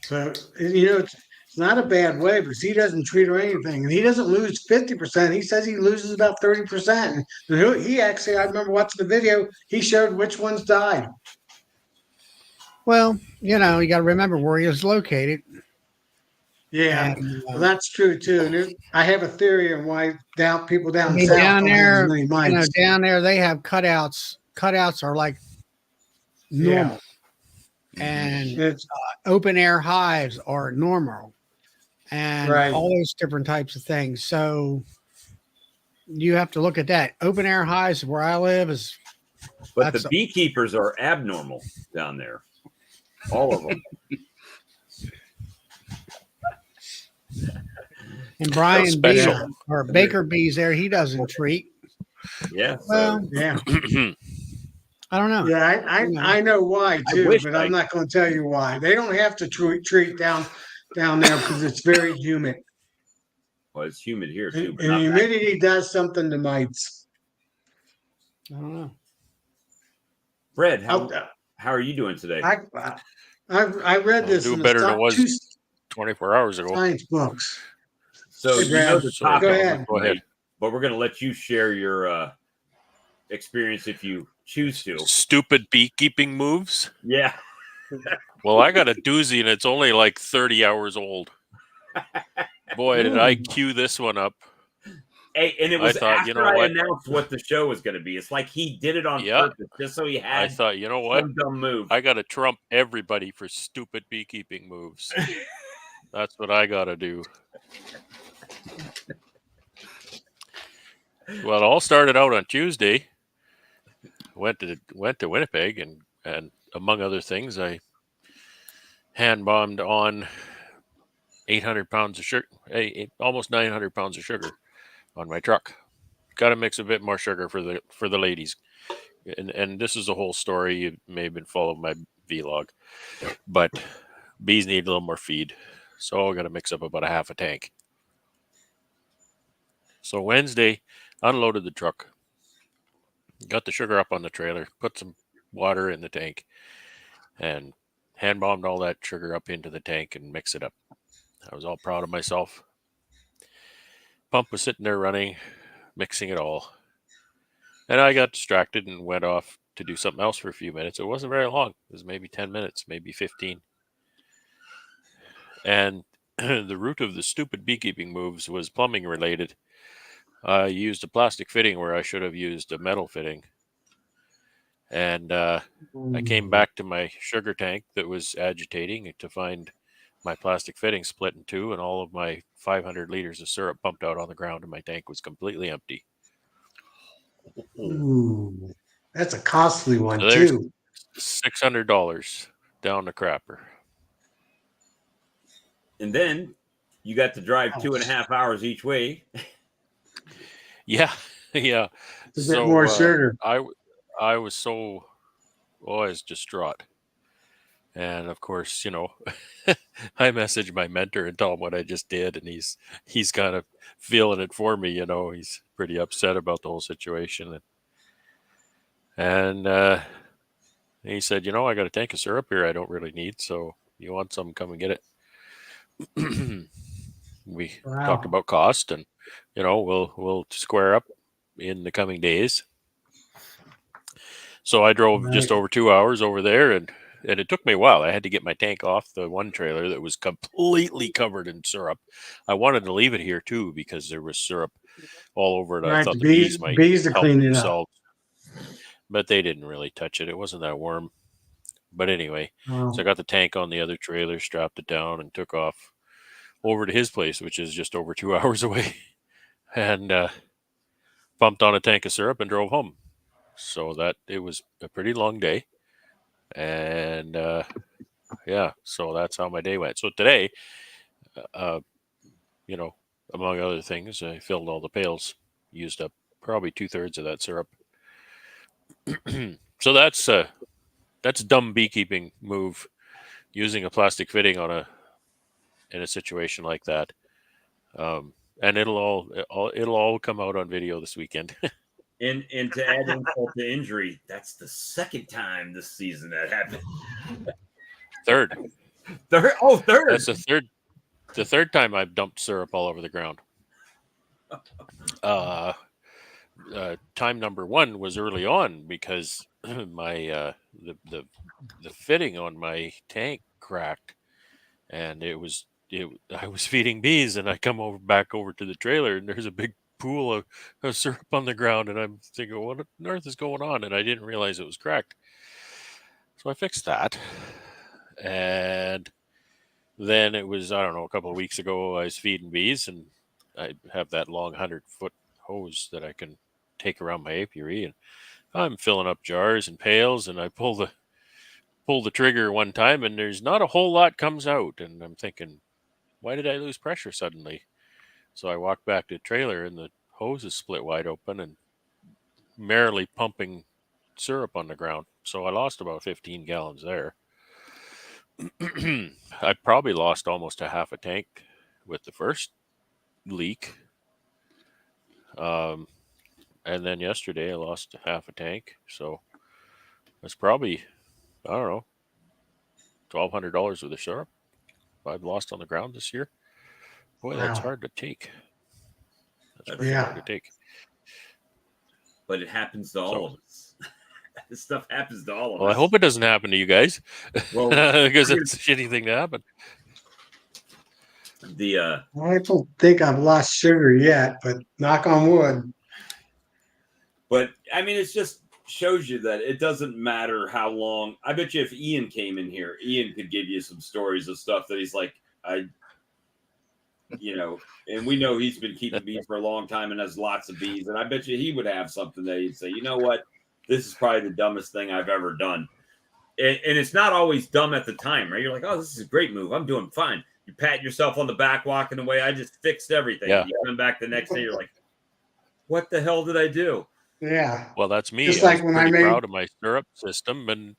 So, you know, it's not a bad way because he doesn't treat or anything. And he doesn't lose 50%. He says he loses about 30%. And he actually, I remember watching the video, he showed which ones died. Well, you know, you got to remember where he is located. Yeah, well, that's true too. And I have a theory on why people down south down there, don't have as many mites. Down there they have cutouts. Cutouts are like normal, and open air hives are normal, and all those different types of things. So you have to look at that. Open air hives where I live is, but the beekeepers are abnormal down there, all of them. And Brian B or Baker B's there, he doesn't treat. Yeah. Well, yeah. I don't know. Yeah, I know why too, but I'm not going to tell you why. They don't have to treat down there because it's very humid. Well, it's humid here too. And humidity does something to mites. I don't know. Fred, how are you doing today? I read this. Do better than it was 24 hours ago. Science books. So you know the topic. Go ahead. But we're going to let you share your experience if you choose to. Stupid beekeeping moves? Yeah. Well, I got a doozy and it's only like 30 hours old. Boy, did I cue this one up. Hey, and it was after I announced what the show was going to be. It's like he did it on purpose just so he had. I thought, you know what? Some dumb move. I got to trump everybody for stupid beekeeping moves. That's what I got to do. Well, it all started out on Tuesday. Went to Winnipeg and among other things, I hand bombed on 800 pounds of sugar, almost 900 pounds of sugar on my truck. Got to mix a bit more sugar for the ladies, and this is the whole story. You may have been following my vlog, but bees need a little more feed, so I got to mix up about a half a tank. So Wednesday, unloaded the truck, got the sugar up on the trailer, put some water in the tank and hand bombed all that sugar up into the tank and mixed it up. I was all proud of myself. Pump was sitting there running, mixing it all. And I got distracted and went off to do something else for a few minutes. It wasn't very long. It was maybe 10 minutes, maybe 15. And the root of the stupid beekeeping moves was plumbing related. I used a plastic fitting where I should have used a metal fitting. And I came back to my sugar tank that was agitating to find my plastic fitting split in two, and all of my 500 liters of syrup pumped out on the ground, and my tank was completely empty. Ooh, that's a costly one So there's too. $600 down the crapper. And then you got to drive 2.5 hours each way. Yeah, yeah. To get more sugar. I was so, I was distraught. And of course, you know, I messaged my mentor and tell him what I just did, and he's kind of feeling it for me. You know, he's pretty upset about the whole situation, and he said, you know, I got a tank of syrup here I don't really need, so you want some? Come and get it. We talked about cost, and you know, we'll square up in the coming days. So I drove just over 2 hours over there, and it took me a while. I had to get my tank off the one trailer that was completely covered in syrup. I wanted to leave it here too because there was syrup all over it. I thought the bees might help themselves, but they didn't really touch it. It wasn't that warm. But anyway, so I got the tank on the other trailer, strapped it down, and took off over to his place, which is just over 2 hours away, and pumped on a tank of syrup and drove home. So that it was a pretty long day. And yeah, so that's how my day went. So today, you know, among other things, I filled all the pails, used up probably 2/3 of that syrup. So that's dumb beekeeping move, using a plastic fitting in a situation like that. And it'll all come out on video this weekend. And to add insult to injury, that's the second time this season that happened. Third. Oh, third. That's the third time I've dumped syrup all over the ground. Time number one was early on because my the fitting on my tank cracked, and I was feeding bees, and I come back over to the trailer, and there's a big pool of syrup on the ground, and I'm thinking, what on earth is going on? And I didn't realize it was cracked. So I fixed that. And then it was, I don't know, a couple of weeks ago, I was feeding bees, and I have that long 100-foot hose that I can take around my apiary, and I'm filling up jars and pails, and I pull the trigger one time, and there's not a whole lot comes out, and I'm thinking, why did I lose pressure suddenly? So I walk back to the trailer, and the hose is split wide open and merrily pumping syrup on the ground. So I lost about 15 gallons there. I probably lost almost a half a tank with the first leak. And then yesterday I lost half a tank. So it's probably, I don't know, $1,200 worth of syrup I've lost on the ground this year. Boy, that's hard to take. That's pretty hard to take. But it happens to all of us. This stuff happens to all of us. Well, I hope it doesn't happen to you guys. Well, because it's a shitty thing to happen. I don't think I've lost sugar yet, but knock on wood. But I mean, it just shows you that it doesn't matter how long. I bet you if Ian came in here, Ian could give you some stories of stuff that he's like, and we know he's been keeping bees for a long time and has lots of bees. And I bet you he would have something that he'd say, you know what? This is probably the dumbest thing I've ever done. And it's not always dumb at the time, right? You're like, oh, this is a great move. I'm doing fine. You pat yourself on the back walking away. I just fixed everything. Yeah. You come back the next day, you're like, what the hell did I do? Yeah. Well, that's me. Just I like was when pretty proud of my syrup system and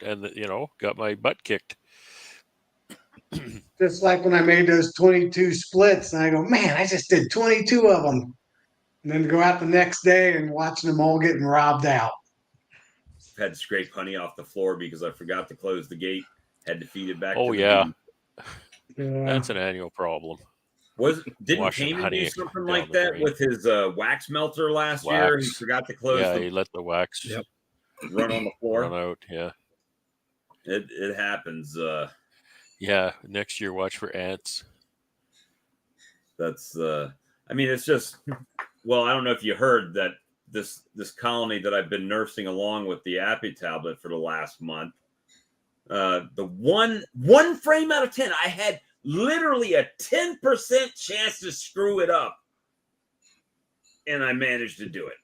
got my butt kicked. Just like when I made those 22 splits, and I go, man, I just did 22 of them. And then go out the next day and watching them all getting robbed out. had to scrape honey off the floor because I forgot to close the gate. Had to feed it back. Oh to the yeah, bees. Yeah. that's an annual problem. Didn't Washing Cayman honey do something down like the that drain. with his wax melter last year? He Wax. forgot to close Yeah, the he let the wax Yep. run on the floor. run out. Yeah, It happens. yeah. Next year, watch for ants. That's I mean, it's just, well, I don't know if you heard that this colony that I've been nursing along with the Appy tablet for the last month, the one frame out of 10, I had literally a 10% chance to screw it up, and I managed to do it.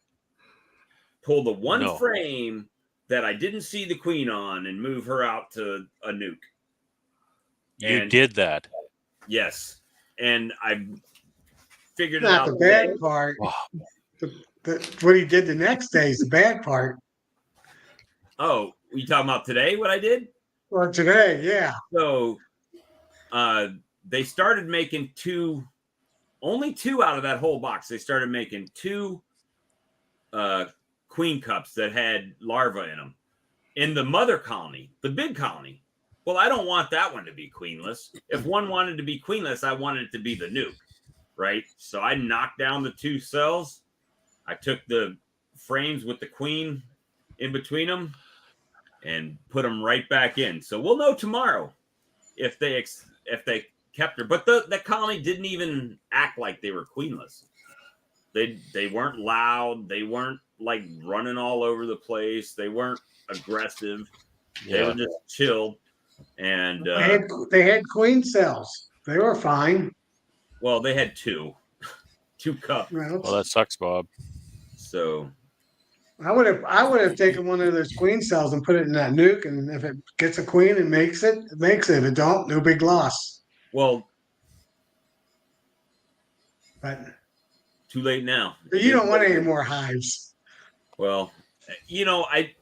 Pull the one frame that I didn't see the queen on and move her out to a nuke. You did that. Yes, and I figured it Not out the today. bad part. Wow. What he did the next day is the bad part. Oh, you talking about today? What I did? Well, today, yeah. So, they started making only two out of that whole box. They started making two queen cups that had larvae in them. In the mother colony, the big colony. Well, I don't want that one to be queenless. If one wanted to be queenless, I wanted it to be the nuke, right? So I knocked down the two cells. I took the frames with the queen in between them and put them right back in. So we'll know tomorrow if they kept her. But the colony didn't even act like they were queenless. They weren't loud. They weren't like running all over the place. They weren't aggressive. They were just chilled. And They had queen cells. They were fine. well, they had two cups. Well, Well, that sucks, Bob. So I would have taken one of those queen cells and put it in that nuke, and if it gets a queen and makes it, it makes it. If it don't, no big loss. well, But too late now. you don't want any more hives. Well,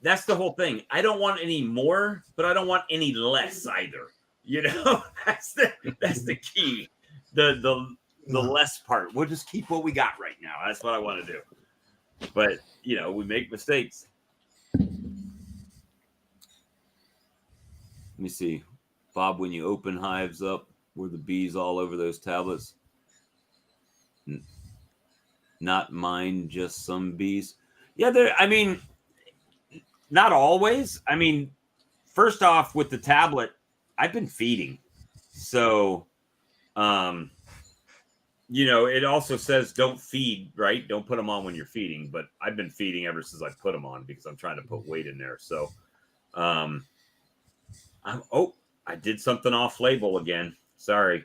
that's the whole thing. I don't want any more, but I don't want any less either. That's the key. The less part. We'll just keep what we got right now. That's what I want to do. But we make mistakes. Let me see, Bob. When you open hives up, were the bees all over those tablets? Not mine, just some bees. Yeah, I mean, not always. I mean, first off, with the tablet, I've been feeding. So, it also says don't feed, right? Don't put them on when you're feeding. But I've been feeding ever since I put them on because I'm trying to put weight in there. So, I did something off label again. Sorry.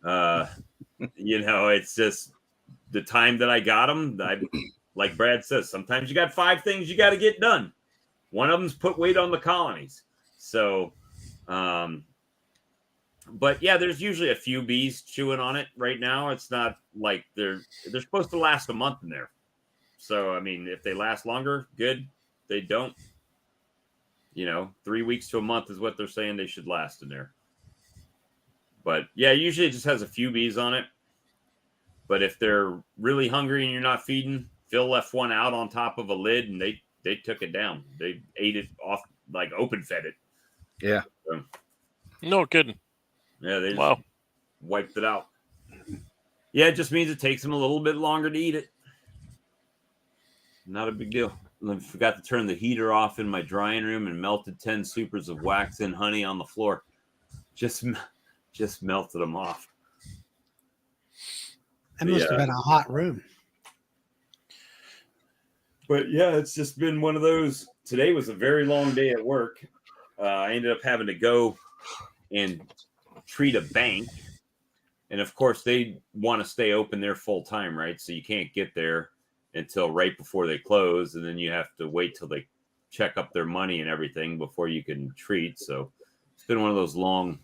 It's just the time that I got them. Like Brad says, sometimes you got 5 things you got to get done. One of them's put weight on the colonies. So, but yeah, there's usually a few bees chewing on it right now. It's not like they're supposed to last a month in there. So, I mean, if they last longer, good. They don't. 3 weeks to a month is what they're saying they should last in there. But yeah, usually it just has a few bees on it. But if they're really hungry and you're not feeding, Phil left one out on top of a lid and they took it down. They ate it off, like open fed it. Yeah. So, No kidding. yeah, they just wiped it out. Yeah, it just means it takes them a little bit longer to eat it. Not a big deal. I forgot to turn the heater off in my drying room and melted 10 supers of wax and honey on the floor. Just melted them off. It must have been a hot room. But yeah, it's just been one of those. Today was a very long day at work. I ended up having to go and treat a bank. And of course, they want to stay open there full time, right? So you can't get there until right before they close. And then you have to wait till they check up their money and everything before you can treat. So it's been one of those long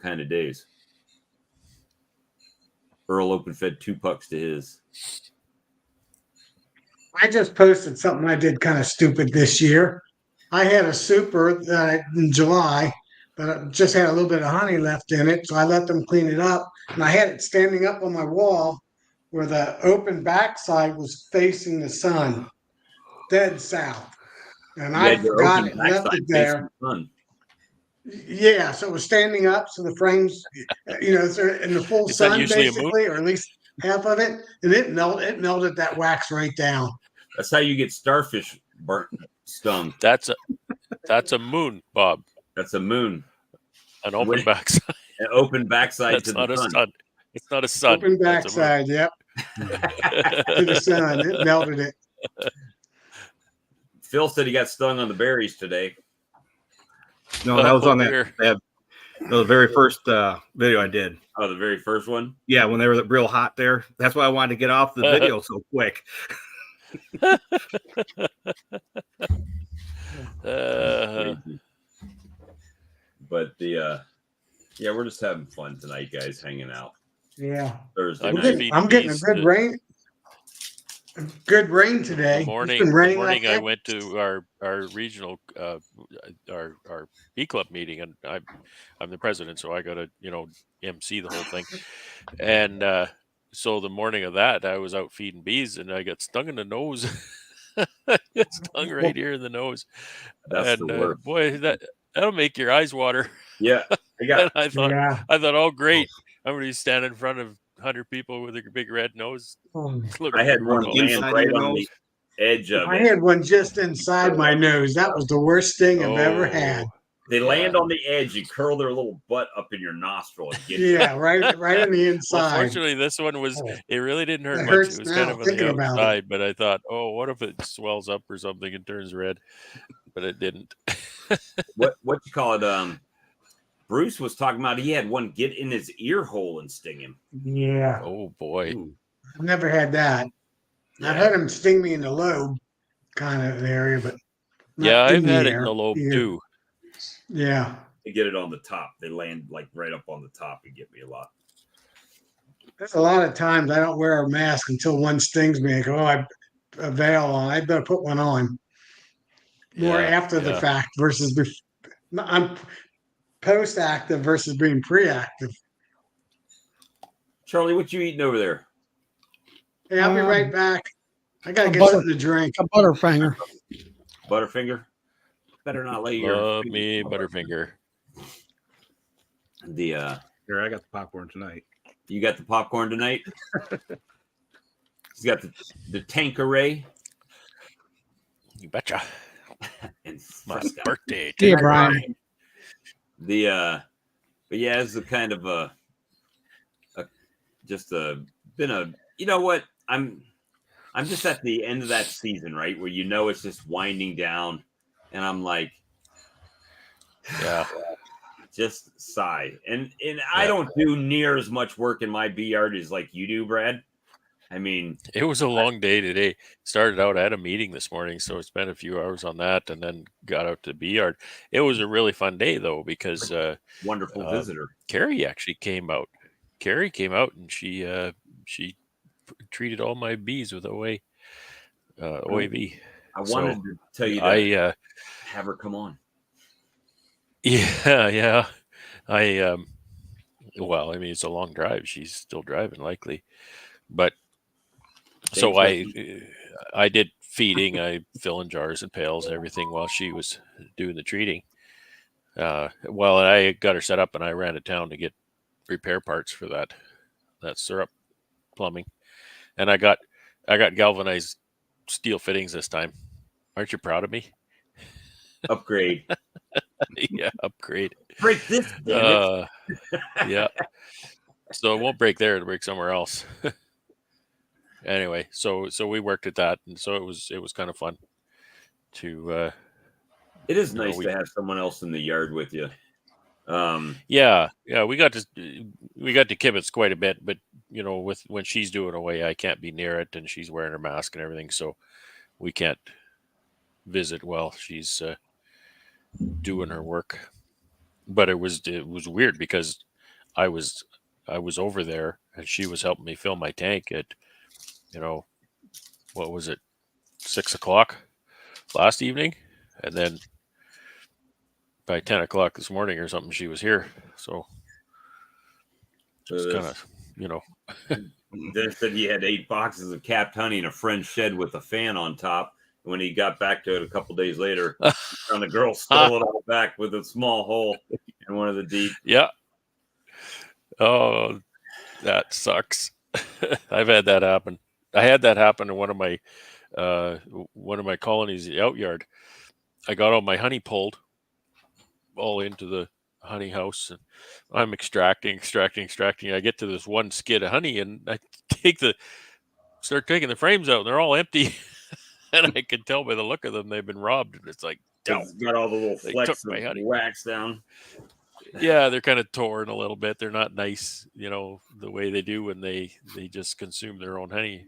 kind of days. Earl open fed 2 pucks to his. I just posted something I did kind of stupid this year. I had a super in July, but it just had a little bit of honey left in it, so I let them clean it up, and I had it standing up on my wall where the open backside was facing the sun, dead south. and You I had your forgot open it, left backside it there. facing the sun. Yeah, so it was standing up, so the frames, so in the full Is that sun usually a moon? basically, or at least half of it, and it melted that wax right down. That's how you get starfish burnt, stung. That's a moon, Bob. That's a moon. An open When- backside. An open backside That's to not the a sun. sun. It's not a sun. Open That's a moon. backside, yep, to the sun. It melted it. Phil said he got stung on the berries today. No, that was Oh, on dear. the very first video I did. Oh, the very first one? Yeah, when they were real hot there. That's why I wanted to get off the video so quick. Crazy. But yeah, we're just having fun tonight, guys, hanging out. Yeah, Thursday I'm night. just feeding I'm getting a bees. good rain. Good rain The today. morning, It's been raining the like morning I that. went to our regional our bee club meeting, and I'm the president, so I got to MC the whole thing. And so the morning of that, I was out feeding bees, and I got stung in the nose. I got stung right here in the nose. That's And the worst. boy, that'll make your eyes water. Yeah, I got And I thought, Yeah. oh great, I'm gonna be standing in front of 100 people with a big red nose. I had one Inside land of right your on nose? the edge of I it. had one just inside my nose. That was the worst thing I've ever had. They Yeah. land on the edge and curl their little butt up in your nostril and get you. Yeah, right on the Well, inside. fortunately, this one was, Oh, it really didn't hurt it much. hurts It was now kind of on thinking the about it. outside, but I thought, oh, what if it swells up or something and turns red? But it didn't. What you call it? Bruce was talking about he had one get in his ear hole and sting him. Yeah, Oh, boy. Ooh. I've never had that. I've had them sting me in the lobe kind of area, but not Yeah, in I've had it in ear. the lobe, Ear. too. Yeah, They get it on the top. They land like right up on the top and get me a lot. there's a lot of times I don't wear a mask until one stings me. I go, oh, I have a veil on. I better put one on. More Yeah, after the yeah. fact versus before. I'm post-active versus being pre-active. Charlie, what you eating over there? Hey, I'll be right Um, back. I gotta a get butter- something to drink. A Butterfinger. Butterfinger? Better not lay your Love finger me, on Butterfinger. the Here, I got the popcorn tonight. you got the popcorn tonight? He's got the Tanqueray You betcha. and My Fresca. birthday. See ya, Tanqueray. Brian. But yeah, it's a kind of been a you know what, I'm just at the end of that season, right, where it's just winding down, and I'm like, Yeah. just sigh. And I don't do near as much work in my bee yard as like you do, Brad. I mean, It was a long day today. Started out, I had a meeting this morning, so I spent a few hours on that and then got out to the bee yard. It was a really fun day, though, because wonderful visitor. Carrie actually came out. Carrie came out and she treated all my bees with OAV. I wanted to tell you that. Have her come on. Yeah. Well, I mean, it's a long drive. She's still driving, likely, but so I did feeding. I fill in jars and pails and everything while she was doing the treating. Well, I got her set up and I ran to town to get repair parts for that syrup plumbing, and I got galvanized steel fittings this time. Aren't you proud of me? Upgrade. Yeah, upgrade. Break this, damn it. Yeah. So it won't break there; it'll break somewhere else. Anyway, so we worked at that, and so it was kind of fun to. It is nice to have someone else in the yard with you. Yeah, we got to kibitz quite a bit, but with when she's doing away, I can't be near it, and she's wearing her mask and everything, so we can't visit while she's doing her work. But it was weird because I was over there and she was helping me fill my tank at what was it, 6:00 last evening, and then by 10:00 this morning or something she was here. So just kind of Then said you had 8 boxes of capped honey in a French shed with a fan on top, When he got back to it a couple days later, and the girl stole it all back with a small hole in one of the deep. Yeah. Oh, that sucks. I've had that happen. I had that happen in one of my colonies, the outyard. I got all my honey pulled all into the honey house, and I'm extracting. I get to this one skid of honey, and I start taking the frames out, and they're all empty. And I could tell by the look of them they've been robbed. And it's like, It's got all the little they flecks took my of honey. wax down. Yeah, they're kind of torn a little bit. They're not nice, the way they do when they just consume their own honey.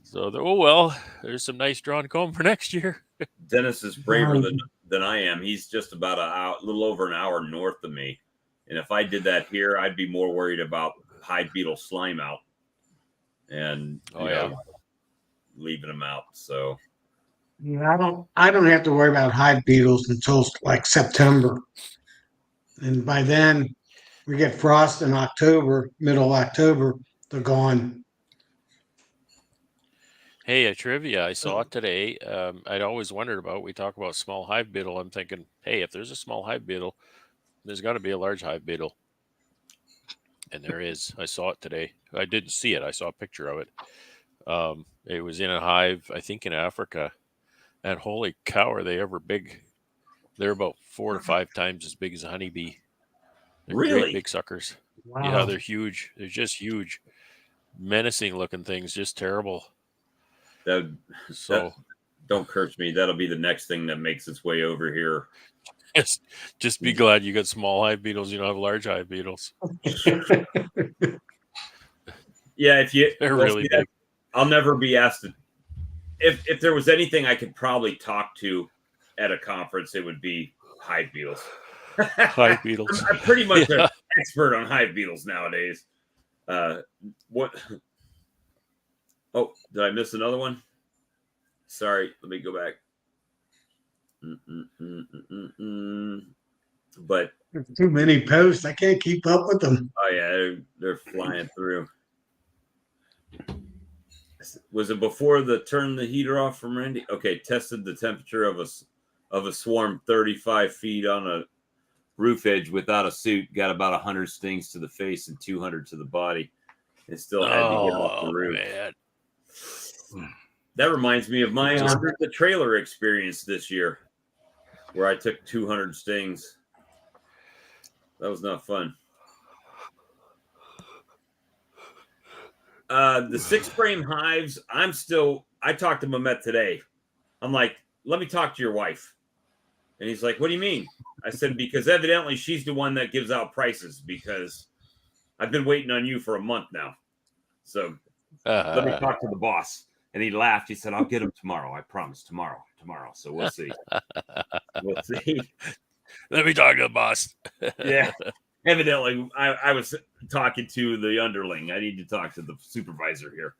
So, oh well, there's some nice drawn comb for next year. Dennis is braver than I am. He's just about a little over an hour north of me. And if I did that here, I'd be more worried about hive beetle slime out and leaving them out. So Yeah, I don't have to worry about hive beetles until like September. And by then we get frost in October, middle of October, they're gone. Hey, a trivia I saw it today. I'd always wondered about. We talk about small hive beetle. I'm thinking, hey, if there's a small hive beetle, there's got to be a large hive beetle, and there is. I saw it today. I didn't see it. I saw a picture of it. It was in a hive, I think, in Africa, and holy cow, are they ever big? They're about 4 to 5 times as big as a honeybee. They're really great big suckers. Wow. Yeah, they're huge. They're just huge, menacing looking things. Just terrible. So don't curse me. That'll be the next thing that makes its way over here. just be glad you got small hive beetles. You don't have large hive beetles. Yeah, They're really big. I'll never be asked to. If there was anything I could probably talk to at a conference, it would be hive beetles. Hive beetles. I'm pretty much an expert on hive beetles nowadays. What? Oh, did I miss another one? Sorry, let me go back. But There's too many posts. I can't keep up with them. oh yeah, they're flying through. Was it before turn the heater off from Randy? Okay, tested the temperature of a swarm 35 feet on a roof edge without a suit. Got about 100 stings to the face and 200 to the body. And still had to get off the roof. Man. That reminds me of my under the trailer experience this year, where I took 200 stings. That was not fun. The 6-frame hives, I talked to Mehmet today. I'm like, let me talk to your wife. And he's like, what do you mean? I said, because evidently she's the one that gives out prices, because I've been waiting on you for a month now. So let me talk to the boss. And he laughed. He said, I'll get him tomorrow. I promise. Tomorrow. So we'll see. We'll see. Let me talk to the boss. Yeah. Evidently, I was talking to the underling. I need to talk to the supervisor here.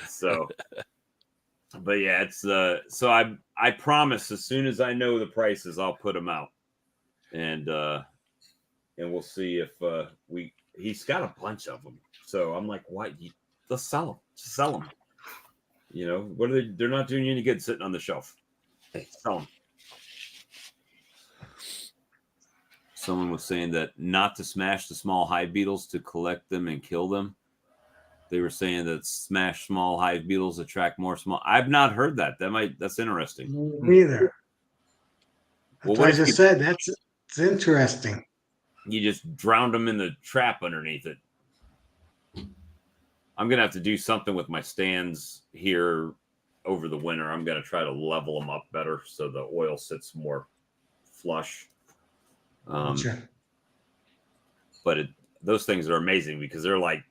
So, but yeah, it's so I promise as soon as I know the prices, I'll put them out, and we'll see if he's got a bunch of them. So I'm like, what? Let's sell them. Just sell them. You know, what are they? They're not doing you any good sitting on the shelf. Hey, sell them. Someone was saying that not to smash the small hive beetles, to collect them and kill them. They were saying that smash small hive beetles attract more small. I've not heard that. That's interesting. Me either. Well, What I just said, it's interesting. You just drowned them in the trap underneath it. I'm gonna have to do something with my stands here over the winter. I'm gonna try to level them up better so the oil sits more flush. Gotcha. But those things are amazing because they're like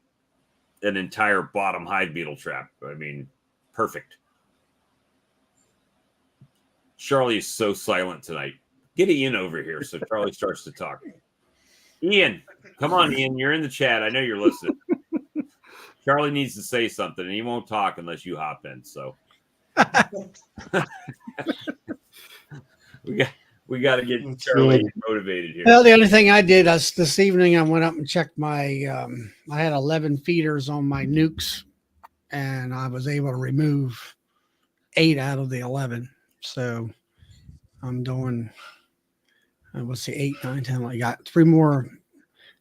an entire bottom hive beetle trap. I mean, perfect. Charlie is so silent tonight. Get Ian over here so Charlie starts to talk. Ian, come on, Ian. You're in the chat. I know you're listening. Charlie needs to say something, and he won't talk unless you hop in. So we got to get Charlie motivated here. Well, the only thing I did this evening, I went up and checked my. I had 11 feeders on my nukes, and I was able to remove 8 out of the 11. So I'm doing, let's see, 8, 9, 10. I got 3 more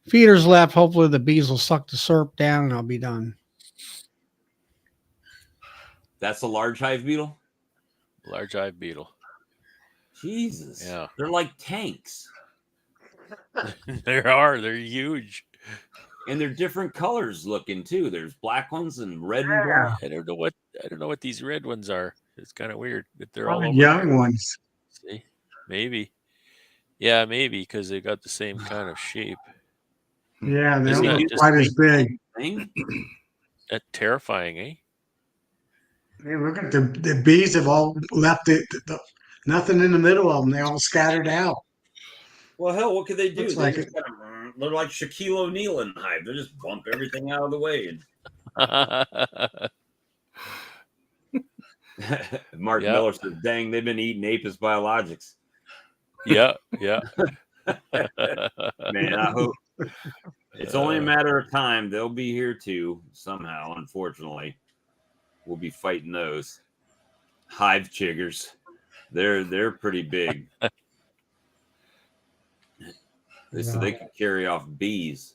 feeders left. Hopefully the bees will suck the syrup down and I'll be done. That's a large hive beetle? Large hive beetle. Jesus. Yeah. They're like tanks. They're huge. And they're different colors looking too. There's black ones and red and Yeah. black. I don't know what these red ones are. It's kind of weird that they're all Probably over young here. ones. See? Maybe. Yeah, maybe because they got the same kind of shape. Yeah, they Isn't don't that look just quite as big. Thing? That terrifying, eh? Hey, look at the bees have all left nothing in the middle of them. They all scattered out. Well, hell, what could they do? Looks They like just kind of, they're like Shaquille O'Neal in the hive. They just bump everything out of the way. And Mark Yeah. Miller says, "Dang, they've been eating Apis biologics." Yeah. Man, I hope it's only a matter of time. They'll be here too somehow. Unfortunately, we'll be fighting those hive chiggers. They're pretty big. So they can carry off bees.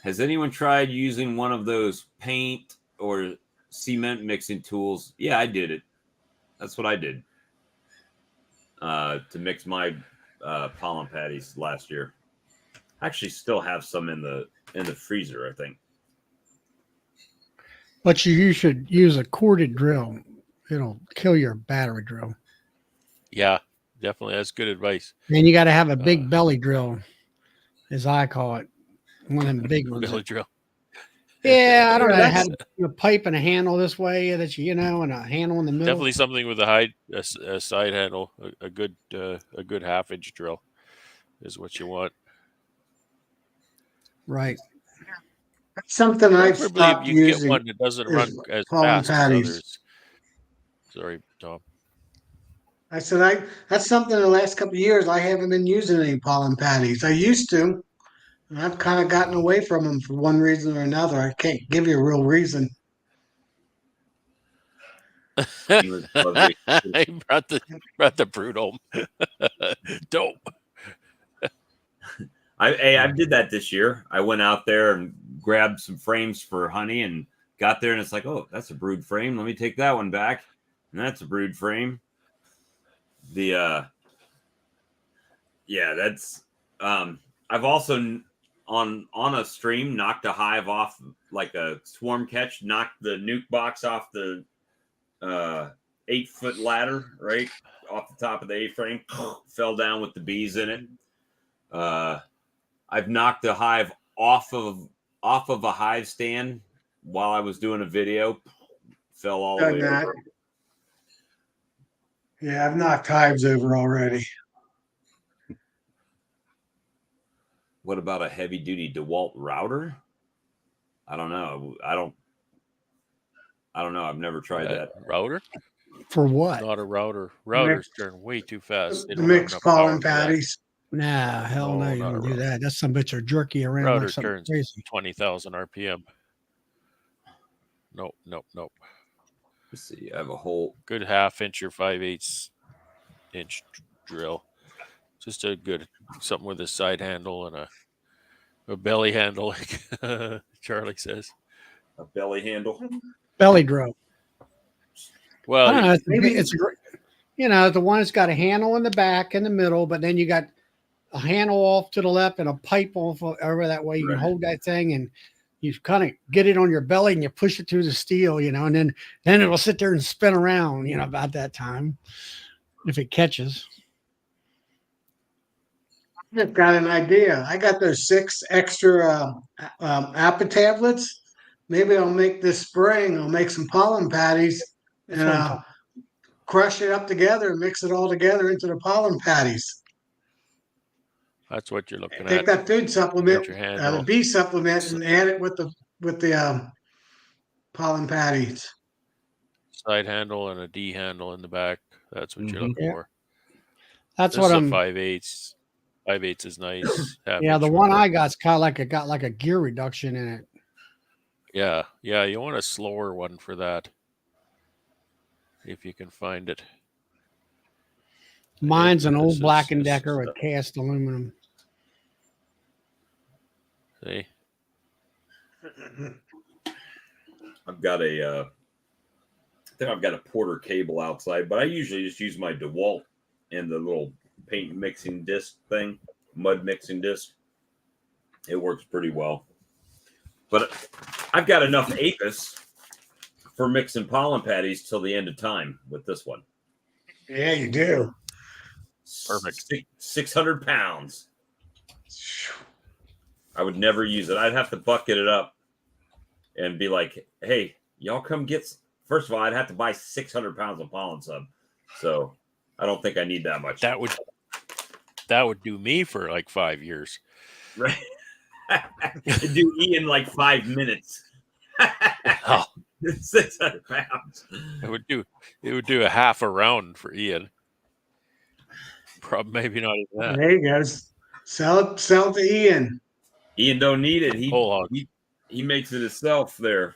Has anyone tried using one of those paint or cement mixing tools? Yeah, I did it. That's what I did to mix my pollen patties last year. I actually still have some in the freezer, I think. But you should use a corded drill. It'll kill your battery drill. Yeah, definitely. That's good advice. And you got to have a big belly drill, as I call it. One of them big ones. Belly drill. Yeah, I don't know. Yeah, Have a pipe and a handle this way that and a handle in the middle. Definitely something with a side handle, a good 1/2-inch drill is what you want. Right. That's something I've Preferably stopped if you using. get one that doesn't run as pollen fast as patties. others. Sorry, Tom. I said that's something the last couple of years I haven't been using any pollen patties. I used to, and I've kind of gotten away from them for one reason or another. I can't give you a real reason. I brought the brood home. Dope. I did that this year. I went out there and grabbed some frames for honey and got there, and it's like, oh, that's a brood frame. Let me take that one back, and that's a brood frame. That's I've also on a stream knocked a hive off, like a swarm catch, knocked the nuke box off the 8-foot ladder right off the top of the A-frame, fell down with the bees in it. I've knocked a hive off of a hive stand while I was doing a video, fell all the way over. Yeah, I've knocked hives over already. What about a heavy duty DeWalt router? I don't know. I don't know. I've never tried that. Router? For what? Not a router. Routers turn way too fast. They The don't have mixed enough power pollen for that. patties. Nah, hell no, No, you not don't a do that. That's some bitch are jerky around Router like something turns crazy. 20,000 RPM. Nope. Let's see. I have a whole Good 1/2-inch or 5/8-inch drill. Just a good something with a side handle and a belly handle, like Charlie says. a belly handle. Belly drill. Well, I don't know. maybe- It's the one that's got a handle in the back in the middle, but then you got a handle off to the left and a pipe off over that way. You can Right. hold that thing and you kind of get it on your belly and you push it through the steel, and then it'll sit there and spin around, about that time if it catches. I just got an idea. I got those 6 extra Appy tablets. Maybe I'll make this spring. I'll make some pollen patties That's what I'm and talking- crush it up together and mix it all together into the pollen patties. that's what you're looking Take at. that food supplement, Get your handle. the bee supplement, and add it with the pollen patties. Side handle and a D handle in the back. That's what you're looking Yeah. for. That's This what is I'm. a 5/8. 5/8 is nice. Yeah, the one I got's kind of got like a gear reduction in it. Yeah. You want a slower one for that. if you can find it. Mine's an This old is Black and just- Decker with cast aluminum. See, I've got I think I've got a Porter cable outside, but I usually just use my DeWalt and the little paint mixing disc thing, mud mixing disc. It works pretty well. But I've got enough Apis for mixing pollen patties till the end of time with this one. Yeah, you do. Perfect. 600 pounds. I would never use it. I'd have to bucket it up and be like, hey, y'all come get. First of all, I'd have to buy 600 pounds of pollen sub. So I don't think I need that much. that would do me for like 5 years. Right. Do Ian like 5 minutes. Oh, 600 pounds. it would do a half a round for Ian. Probably maybe not even that. There you go. Sell it to Ian. Ian don't need it. Whole hog. He makes it himself there.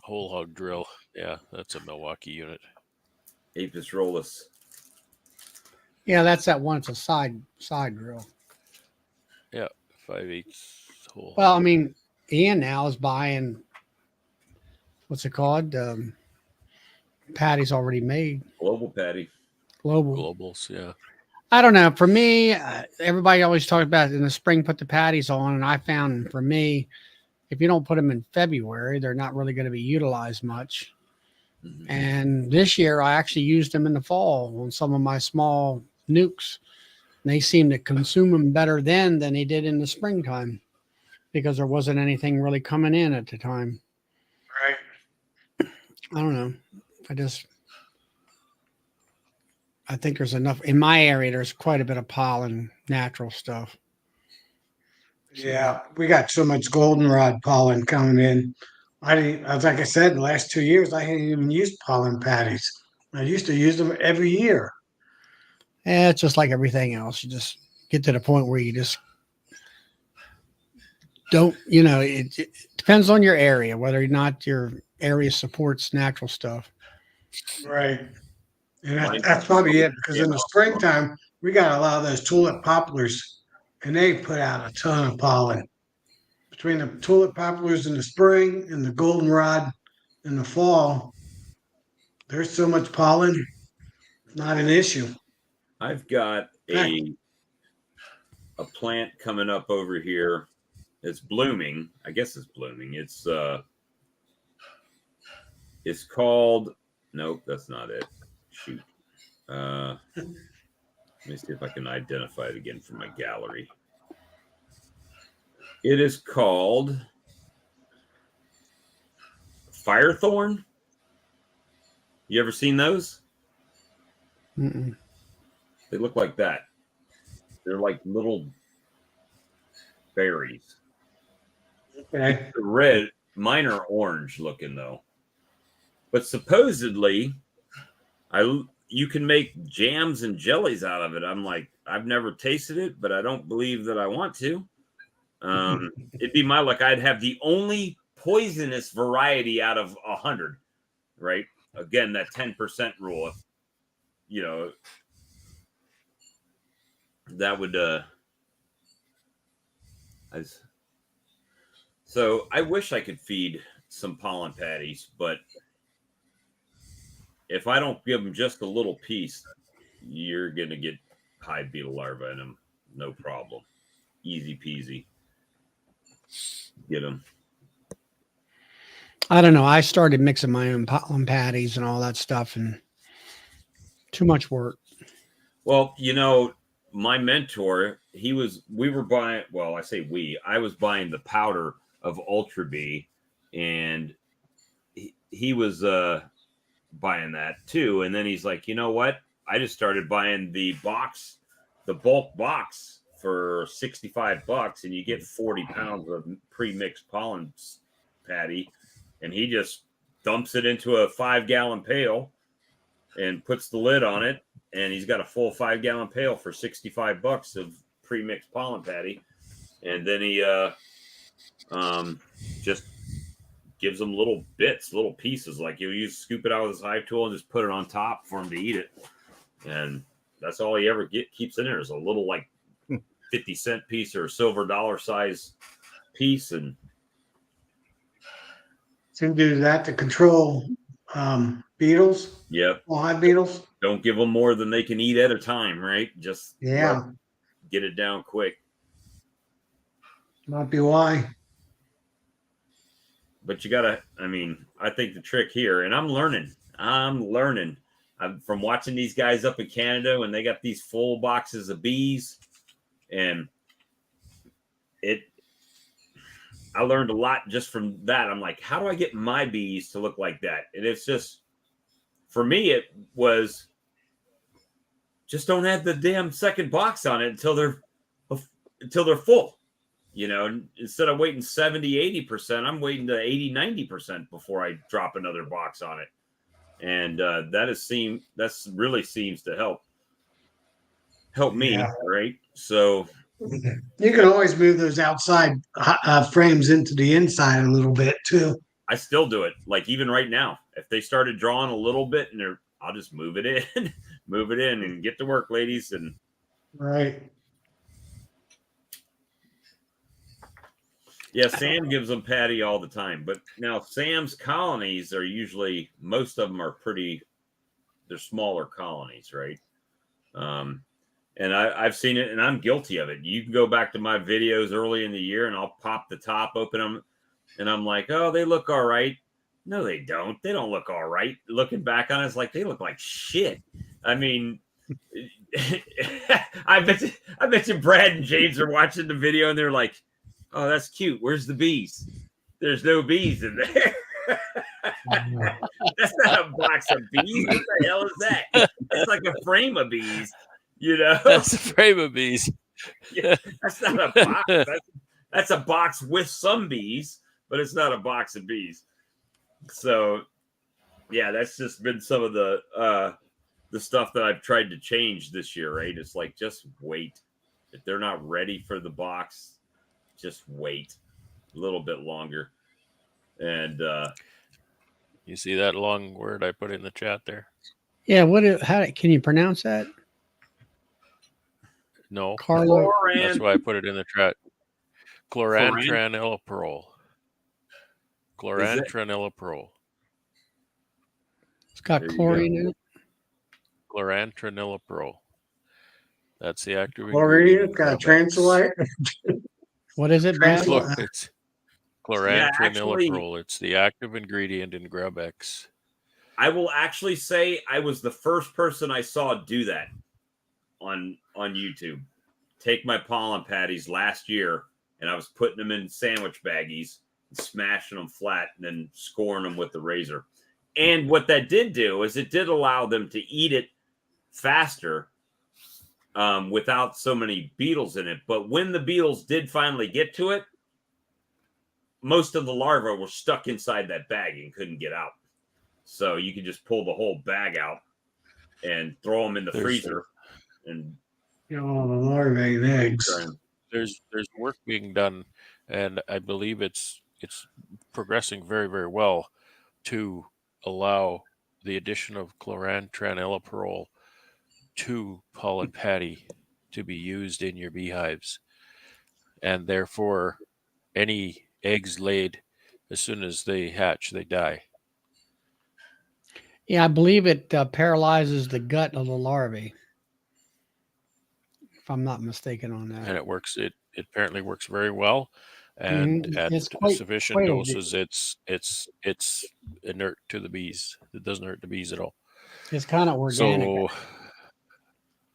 Whole hog drill. Yeah, that's a Milwaukee unit. Apis rollus. Yeah, that's that one. It's a side drill. Yeah, 5/8 whole. Well, I hog. mean, Ian now is buying, what's it called? Patties already made. Global patty. Global. Globals. Yeah. I don't know. For me, everybody always talks about in the spring, put the patties on. And I found for me, if you don't put them in February, they're not really going to be utilized much. Mhm. And this year, I actually used them in the fall on some of my small nukes. And they seemed to consume them better then than they did in the springtime because there wasn't anything really coming in at the time. Right. I don't know. I think there's enough in my area. There's quite a bit of pollen, natural stuff. Yeah, we got so much goldenrod pollen coming in. Like I said, the last 2 years, I hadn't even used pollen patties. I used to use them every year. Yeah, it's just like everything else. You just get to the point where you just don't, it depends on your area, whether or not your area supports natural stuff. Right. And that's probably it, because in the springtime, we got a lot of those tulip poplars, and they put out a ton of pollen. Between the tulip poplars in the spring and the goldenrod in the fall, there's so much pollen, not an issue. I've got a plant coming up over here. It's blooming. I guess it's blooming. It's called. Nope, that's not it. Shoot. Let me see if I can identify it again from my gallery. It is called Firethorn. You ever seen those? Mm-mm. They look like that. They're like little berries. Okay. They're red. Mine are orange looking though. But supposedly, you can make jams and jellies out of it. I'm like, I've never tasted it, but I don't believe that I want to. It'd be my luck. I'd have the only poisonous variety out of 100, right? Again, that 10% rule. That would so I wish I could feed some pollen patties, but if I don't give them just a little piece, you're gonna get hive beetle larvae in them, no problem, easy peasy. Get them. I don't know. I started mixing my own pollen patties and all that stuff, and too much work. Well, my mentor, we were buying, well, I say I was buying the powder of Ultra Bee, and he was buying that too. And then he's like, you know what? I just started buying the bulk box for $65, and you get 40 pounds of pre-mixed pollen patty. And he just dumps it into a 5-gallon pail and puts the lid on it. And he's got a full 5-gallon pail for $65 of pre-mixed pollen patty. And then he just gives them little bits, little pieces. Like you scoop it out with his hive tool and just put it on top for him to eat it. And that's all he ever keeps in there is a little like 50-cent piece or a silver dollar size piece. And to do that to control beetles, yep, hive beetles. don't give them more than they can eat at a time, right? Just Yeah, get it down quick. might be why. But you gotta, I mean, I think the trick here, and I'm learning. I'm from watching these guys up in Canada when they got these full boxes of bees, and I learned a lot just from that. I'm like, how do I get my bees to look like that? And it's just, for me, it was just don't add the damn second box on it until they're full. You know, instead of waiting 70-80%, I'm waiting to 80-90% before I drop another box on it. And that's really seems to help me, Yeah. right? So You can always move those outside frames into the inside a little bit too. I still do it. Like even right now, if they started drawing a little bit and I'll just move it in, and get to work, ladies. And Right. yeah, Sam gives them patty all the time. But now Sam's colonies are usually, most of them are they're smaller colonies, right? And I've seen it, and I'm guilty of it. You can go back to my videos early in the year, and I'll pop the top, open them, and I'm like, oh, they look all right. No, they don't. They don't look all right. Looking back on it, it's like they look like shit. I mean, I bet you Brad and James are watching the video, and they're like, oh, that's cute. Where's the bees? There's no bees in there. That's not a box of bees. What the hell is that? It's like a frame of bees, you know? That's a frame of bees. Yeah, that's not a box. That's a box with some bees, but it's not a box of bees. So, yeah, that's just been some of the stuff that I've tried to change this year, right? It's like, just wait. If they're not ready for the box, just wait a little bit longer. And You see that long word I put in the chat there? Yeah, how can you pronounce that? No. Carlo. That's why I put it in the chat. Chlorantraniliprole. Chlorantraniliprole. It's got chlorine in it. Chlorantraniliprole. That's the active Chlorine, ingredient. got translate. What is it, Brad? It's chlorantraniliprole. It's the active ingredient in Grub-X. I will actually say I was the first person I saw do that on YouTube. Take my pollen patties last year, and I was putting them in sandwich baggies, and smashing them flat, and then scoring them with the razor. And what that did do is it did allow them to eat it faster without so many beetles in it. But when the beetles did finally get to it, most of the larvae were stuck inside that bag and couldn't get out. So you could just pull the whole bag out and throw them in the freezer. And the larvae and eggs. There's work being done, and I believe it's progressing very, very well to allow the addition of chlorantraniliprole to pollen patty to be used in your beehives, and therefore any eggs laid as soon as they hatch, they die. Yeah, I believe it paralyzes the gut of the larvae, if I'm not mistaken on that. And it works. It apparently works very well, and at sufficient doses, it's inert to the bees. It doesn't hurt the bees at all. It's kind of organic. So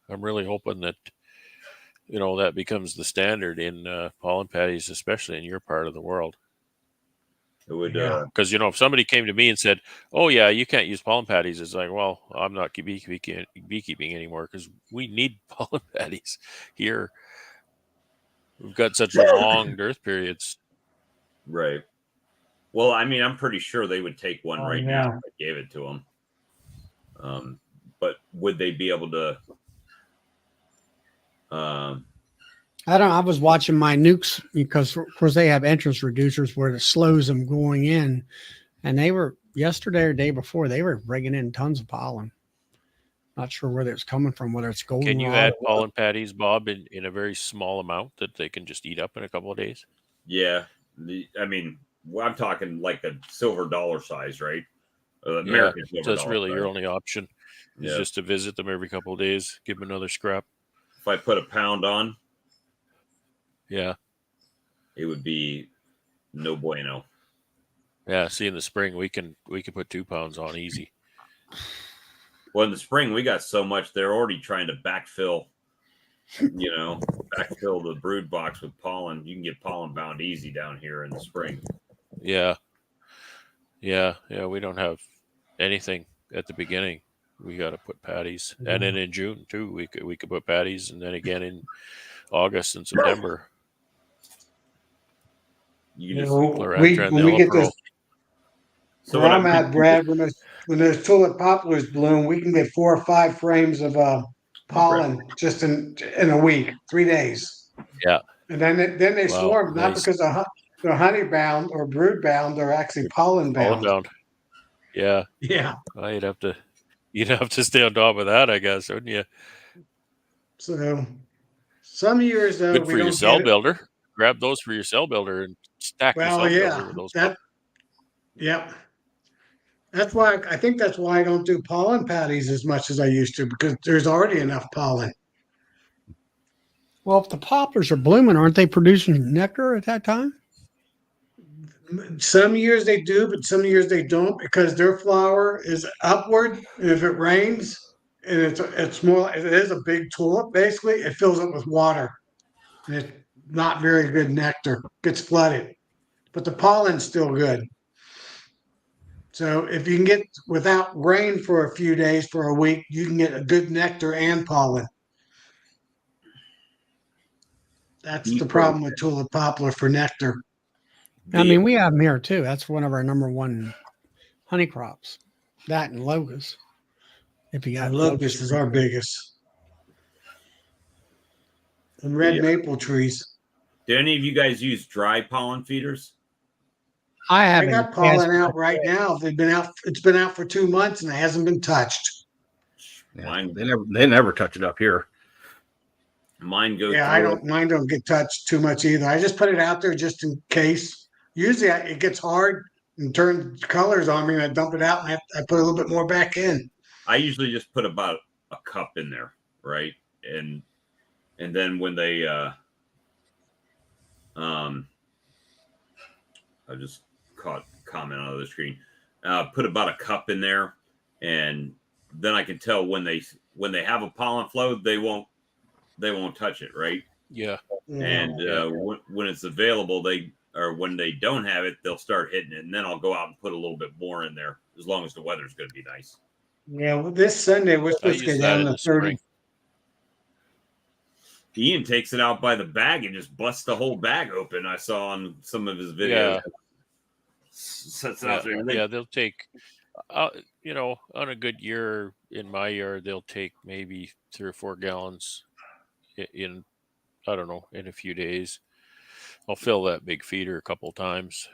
I'm really hoping that that becomes the standard in pollen patties, especially in your part of the world. It would, because if somebody came to me and said, "Oh yeah, you can't use pollen patties," it's like, well, I'm not beekeeping anymore because we need pollen patties here. We've got such long dearth periods. Right. Well, I mean, I'm pretty sure they would take one now if I gave it to them. But would they be able to I was watching my nukes because, of course, they have entrance reducers where it slows them going in. And they were yesterday or day before, they were bringing in tons of pollen. Not sure where it's coming from, whether it's Can goldenrod. you add pollen patties, Bob, in a very small amount that they can just eat up in a couple of days? Yeah. I mean, I'm talking like a silver dollar size, right? American silver so that's dollar really size. your only option is Yeah. just to visit them every couple of days, give them another scrap. If I put a pound on, Yeah. it would be no bueno. Yeah. See, in the spring, we can put 2 pounds on easy. Well, in the spring, we got so much, they're already trying to backfill the brood box with pollen. You can get pollen bound easy down here in the spring. Yeah. Yeah. Yeah. We don't have anything at the beginning. We got to put patties. And then in June too, we could put patties, and then again in August and September. You just when we get this, so where what I'm at, Brad, when those tulip poplars bloom, we can get 4 or 5 frames of pollen just in a week, 3 days. Yeah. And then they Wow, swarm, not nice. because they're honey bound or brood bound, they're actually pollen Pollen bound. bound. Yeah. Yeah. Well, you'd have to stay on top of that, I guess, wouldn't you? So some years though, Good we for your don't cell get it. builder. Grab those for your cell builder and stack your Well, cell yeah, builder with those. yep. That's why I think that's why I don't do pollen patties as much as I used to, because there's already enough pollen. Well, if the poplars are blooming, aren't they producing nectar at that time? Some years they do, but some years they don't, because their flower is upward. And if it rains and it's more, it is a big tulip, basically, it fills up with water. And it's not very good nectar, gets flooded. But the pollen's still good. So if you can get without rain for a few days, for a week, you can get a good nectar and pollen. That's the problem with tulip poplar for nectar. I mean, we have them here too. That's one of our number one honey crops. That and locust. If you got Locust is our biggest. And red maple trees. Do any of you guys use dry pollen feeders? I got pollen out right now. They've been out. It's been out for 2 months and it hasn't been touched. Yeah, they never touch it up here. Mine goes. Yeah, mine don't get touched too much either. I just put it out there just in case. Usually it gets hard and turns colors on me, and I dump it out and I put a little bit more back in. I usually just put about a cup in there, right? And then when they I just caught comment on the screen. Put about a cup in there, and then I can tell when they have a pollen flow, they won't touch it, right? Yeah. And when it's available, when they don't have it, they'll start hitting it, and then I'll go out and put a little bit more in there, as long as the weather's going to be nice. Yeah, well, this Sunday we're supposed to get down to 30. Ian takes it out by the bag and just busts the whole bag open. I saw on some of his videos. Yeah, they'll take, on a good year in my yard, they'll take maybe 3 or 4 gallons in I don't know, in a few days. I'll fill that big feeder a couple times.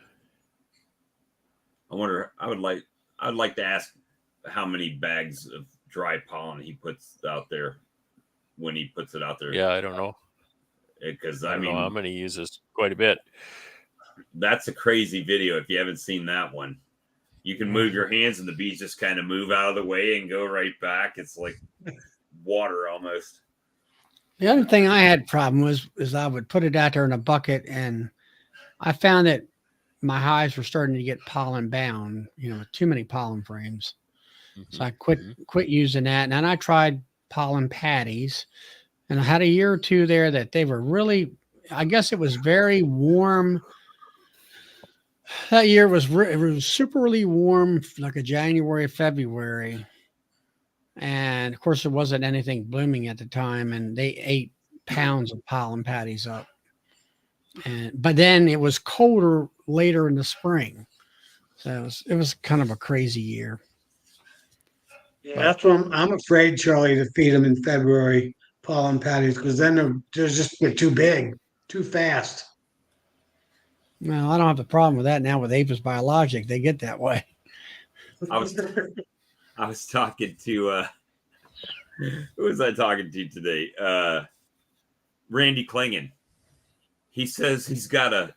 I wonder. I'd like to ask how many bags of dry pollen he puts out there when he puts it out there. Yeah, I don't know. Because I mean, I'm going to use this quite a bit. That's a crazy video. If you haven't seen that one, you can move your hands and the bees just kind of move out of the way and go right back. It's like water almost. The other thing I had problem is I would put it out there in a bucket, and I found that my hives were starting to get pollen bound, too many pollen frames. Mm-hmm. So I quit using that. And then I tried pollen patties, and I had a year or two there that they were really, I guess it was very warm. That year it was super really warm, like a January, February. And of course, there wasn't anything blooming at the time, and they ate pounds of pollen patties up. But then it was colder later in the spring, so it was kind of a crazy year. Yeah, that's what I'm afraid, Charlie, to feed them in February. pollen patties because then they're just get too big, too fast. Well, I don't have the problem with that now with Apis biologic. They get that way. I was talking to who was I talking to today? Randy Klingon. He says he's got a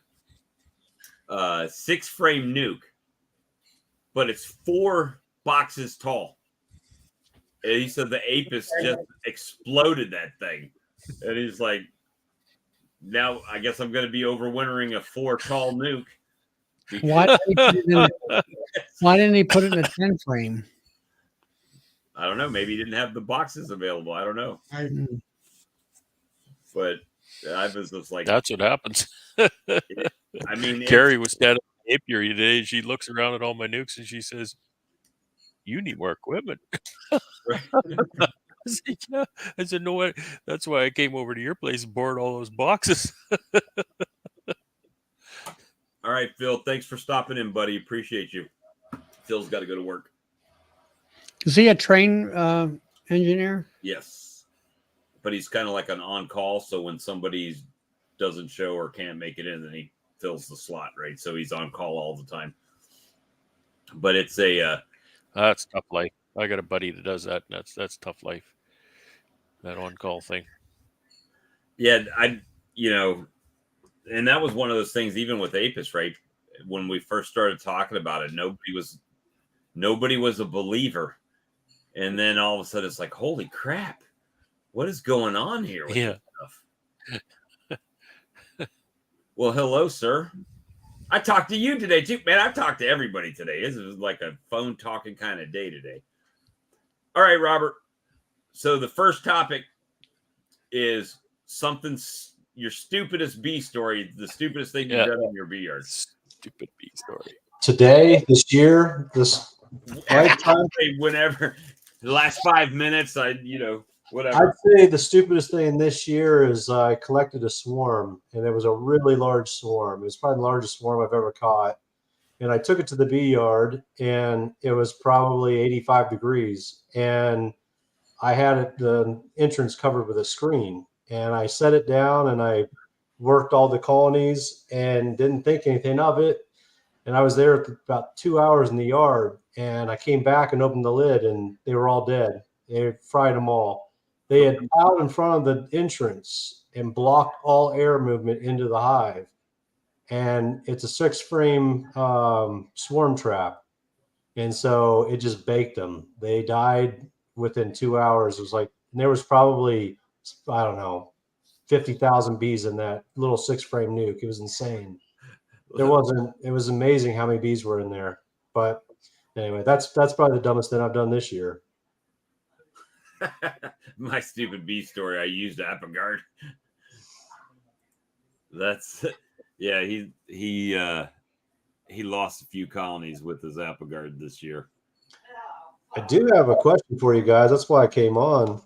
6-frame nuke, but it's 4 boxes tall. And he said the Apis just exploded that thing. And he's like, now I guess I'm going to be overwintering a 4 tall nuke. Why didn't he put it in a 10 frame? I don't know. Maybe he didn't have the boxes available. I don't know. But I was just like, That's what happens. I mean, Carrie was standing in the apiary today, and she looks around at all my nukes, and she says, "You need more equipment." I said, "Yeah." I said, "No way." That's why I came over to your place and bored all those boxes. all right, Phil, thanks for stopping in, buddy. Appreciate you. Phil's got to go to work. Is he a train engineer? Yes. But he's kind of like an on-call, so when somebody doesn't show or can't make it in, then he fills the slot, right? So he's on call all the time. But it's a That's tough life. I got a buddy that does that. That's tough life. That on-call thing. yeah, and that was one of those things, even with Apis, right? When we first started talking about it, nobody was a believer. And then all of a sudden it's like, holy crap, what is going on here with this stuff? Well, hello, sir. I talked to you today too, man. I've talked to everybody today. This is like a phone talking kind of day today. All right, Robert. So the first topic is your stupidest bee story, the stupidest thing you've done in your bee yard. Stupid bee story. Today, this year, this lifetime. Whenever the last 5 minutes, whatever. I'd say the stupidest thing this year is I collected a swarm, and it was a really large swarm. It was probably the largest swarm I've ever caught. And I took it to the bee yard, and it was probably 85 degrees. And I had the entrance covered with a screen. And I set it down, and I worked all the colonies and didn't think anything of it. And I was there about 2 hours in the yard, and I came back and opened the lid, and they were all dead. They fried them all. They had piled in front of the entrance and blocked all air movement into the hive. And it's a 6-frame swarm trap. And so it just baked them. They died within 2 hours. It was like, and there was probably, I don't know, 50,000 bees in that little 6-frame nuke. It was insane. It was amazing how many bees were in there. But anyway, that's probably the dumbest thing I've done this year. My stupid bee story. I used AppyGuard. That's he lost a few colonies with his AppyGuard this year. I do have a question for you guys. That's why I came on.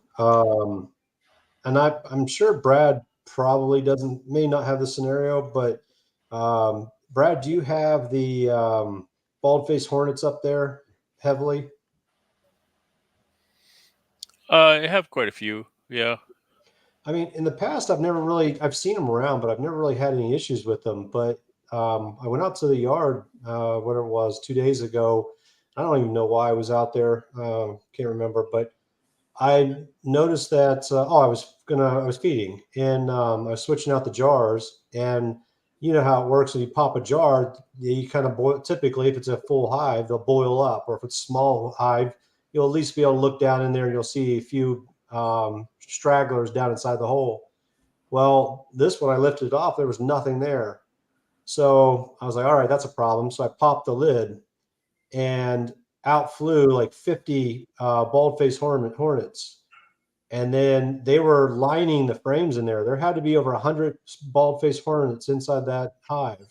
And I'm sure Brad probably may not have the scenario, but Brad, do you have the bald-faced hornets up there heavily? I have quite a few. Yeah. I mean, in the past, I've seen them around, but I've never really had any issues with them. But I went out to the yard, whatever it was, 2 days ago. I don't even know why I was out there. Can't remember, but I noticed that, I was feeding, and I was switching out the jars, and you know how it works when you pop a jar, you kind of boil. Typically, if it's a full hive, they'll boil up, or if it's a small hive, you'll at least be able to look down in there and you'll see a few stragglers down inside the hole. Well, this one I lifted off, there was nothing there. So I was like, all right, that's a problem. So I popped the lid, and out flew like 50 bald-faced hornets. And then they were lining the frames in there. There had to be over 100 bald-faced hornets inside that hive.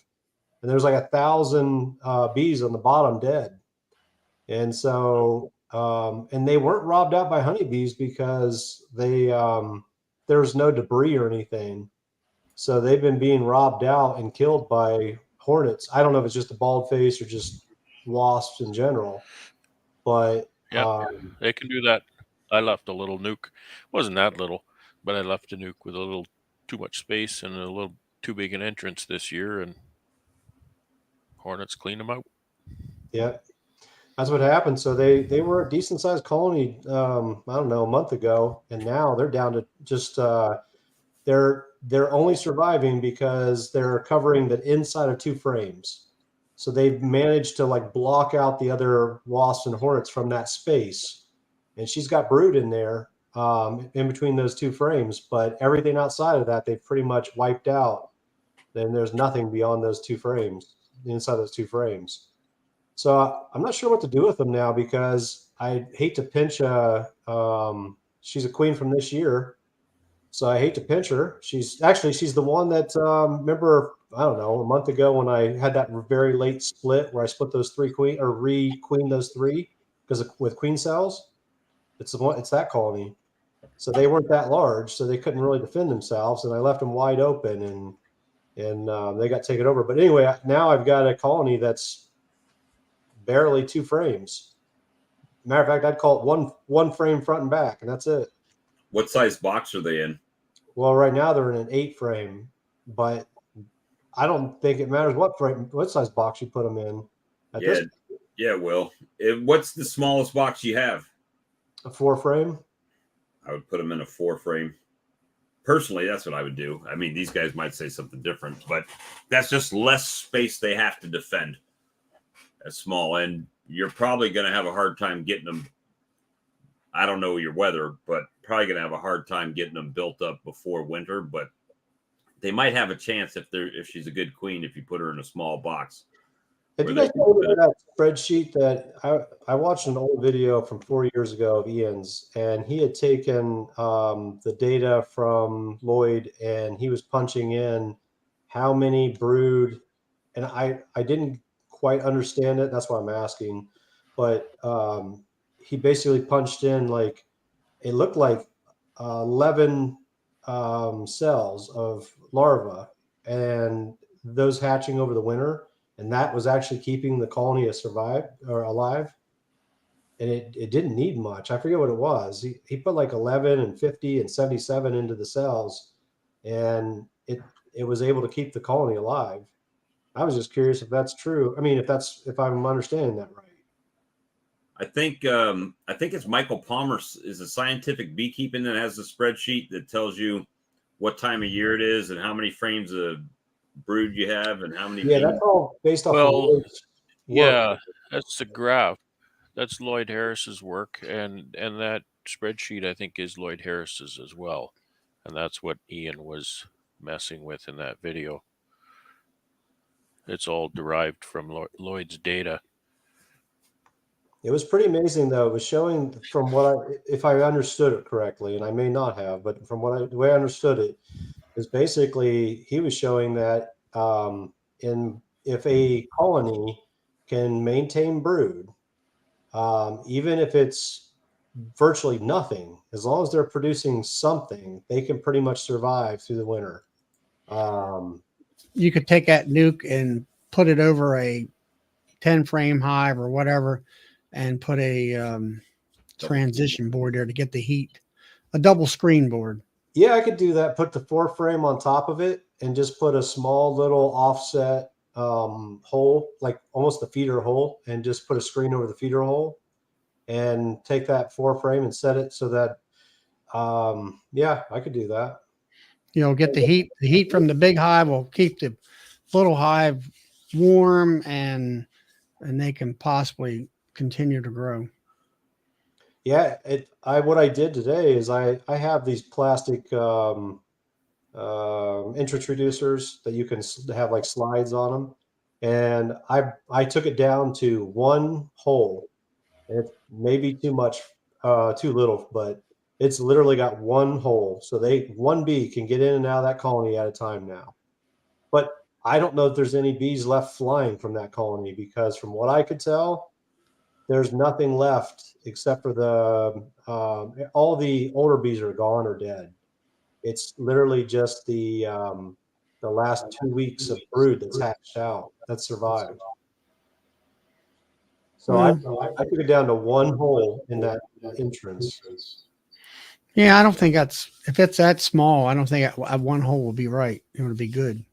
And there was like 1,000 bees on the bottom dead. And so, and they weren't robbed out by honeybees because there was no debris or anything. So they've been being robbed out and killed by hornets. I don't know if it's just a bald face or just wasps in general, but Yeah, they can do that. I left a little nuke. Wasn't that little, but I left a nuke with a little too much space and a little too big an entrance this year, and hornets cleaned them out. Yeah, that's what happened. So they were a decent sized colony, I don't know, a month ago, and now they're down to just they're only surviving because they're covering the inside of 2 frames. So they've managed to like block out the other wasps and hornets from that space, and she's got brood in there in between those 2 frames. But everything outside of that, they've pretty much wiped out. Then there's nothing beyond those 2 frames, inside those 2 frames. So I'm not sure what to do with them now because I hate to pinch she's a queen from this year. So I hate to pinch her. She's the one that remember, I don't know, a month ago when I had that very late split where I split those 3 queen or re-queen those 3 because with queen cells. It's the one. It's that colony. So they weren't that large, so they couldn't really defend themselves, and I left them wide open, and they got taken over. But anyway, now I've got a colony that's barely 2 frames. Matter of fact, I'd call it one frame front and back, and that's it. What size box are they in? Well, right now they're in an 8 frame, but I don't think it matters what size box you put them in. Yeah, Will. What's the smallest box you have? A 4 frame. I would put them in a 4 frame. Personally, that's what I would do. I mean, these guys might say something different, but that's just less space they have to defend. That's small, and you're probably going to have a hard time getting them. I don't know your weather, but probably going to have a hard time getting them built up before winter. But they might have a chance if she's a good queen if you put her in a small box. Have you guys noticed that spreadsheet that I watched an old video from 4 years ago of Ian's, and he had taken the data from Lloyd and he was punching in how many brood, and I didn't quite understand it. That's why I'm asking, but he basically punched in like it looked like 11 cells of larvae, and those hatching over the winter. And that was actually keeping the colony alive. And it didn't need much. I forget what it was. He put like 11 and 50 and 77 into the cells, and it was able to keep the colony alive. I was just curious if that's true. I mean, if I'm understanding that right. I think it's Michael Palmer is a Scientific Beekeeping that has a spreadsheet that tells you what time of year it is and how many frames of brood you have and how many. Yeah, that's all based off. Well, yeah, that's the graph. That's Lloyd Harris's work, and that spreadsheet I think is Lloyd Harris's as well, and that's what Ian was messing with in that video. It's all derived from Lloyd's data. It was pretty amazing, though. It was showing from if I understood it correctly, and I may not have, but from the way I understood it, is basically he was showing that if a colony can maintain brood, even if it's virtually nothing, as long as they're producing something, they can pretty much survive through the winter. You could take that nuke and put it over a 10 frame hive or whatever, and put a transition board there to get the heat, a double screen board. Yeah, I could do that. Put the 4 frame on top of it and just put a small little offset hole, like almost the feeder hole, and just put a screen over the feeder hole and take that 4 frame and set it so that, yeah, I could do that. Get the heat. The heat from the big hive will keep the little hive warm, and they can possibly continue to grow. Yeah, what I did today is I have these plastic introducers that you can have like slides on them, and I took it down to 1 hole. And it's maybe too much, too little, but it's literally got 1 hole, so one bee can get in and out of that colony at a time now. But I don't know if there's any bees left flying from that colony, because from what I could tell, there's nothing left except for all the older bees are gone or dead. It's literally just the last 2 weeks of brood that's hatched out, that survived. So I took it down to 1 hole in that entrance. Yeah, I don't think that's if it's that small. I don't think one hole will be right. It would be good.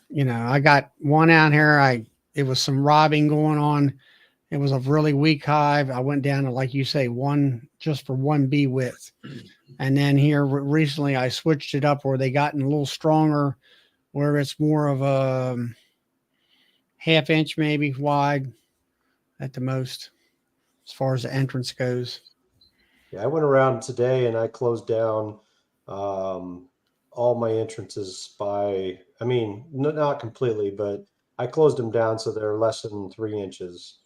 You know, I got one out here. It was some robbing going on. It was a really weak hive. I went down to, like you say, one just for one bee width, and then here recently I switched it up where they gotten a little stronger, where it's more of a half inch maybe wide at the most, as far as the entrance goes. Yeah, I went around today and I closed down all my entrances by, I mean, not completely, but I closed them down so they're less than 3 inches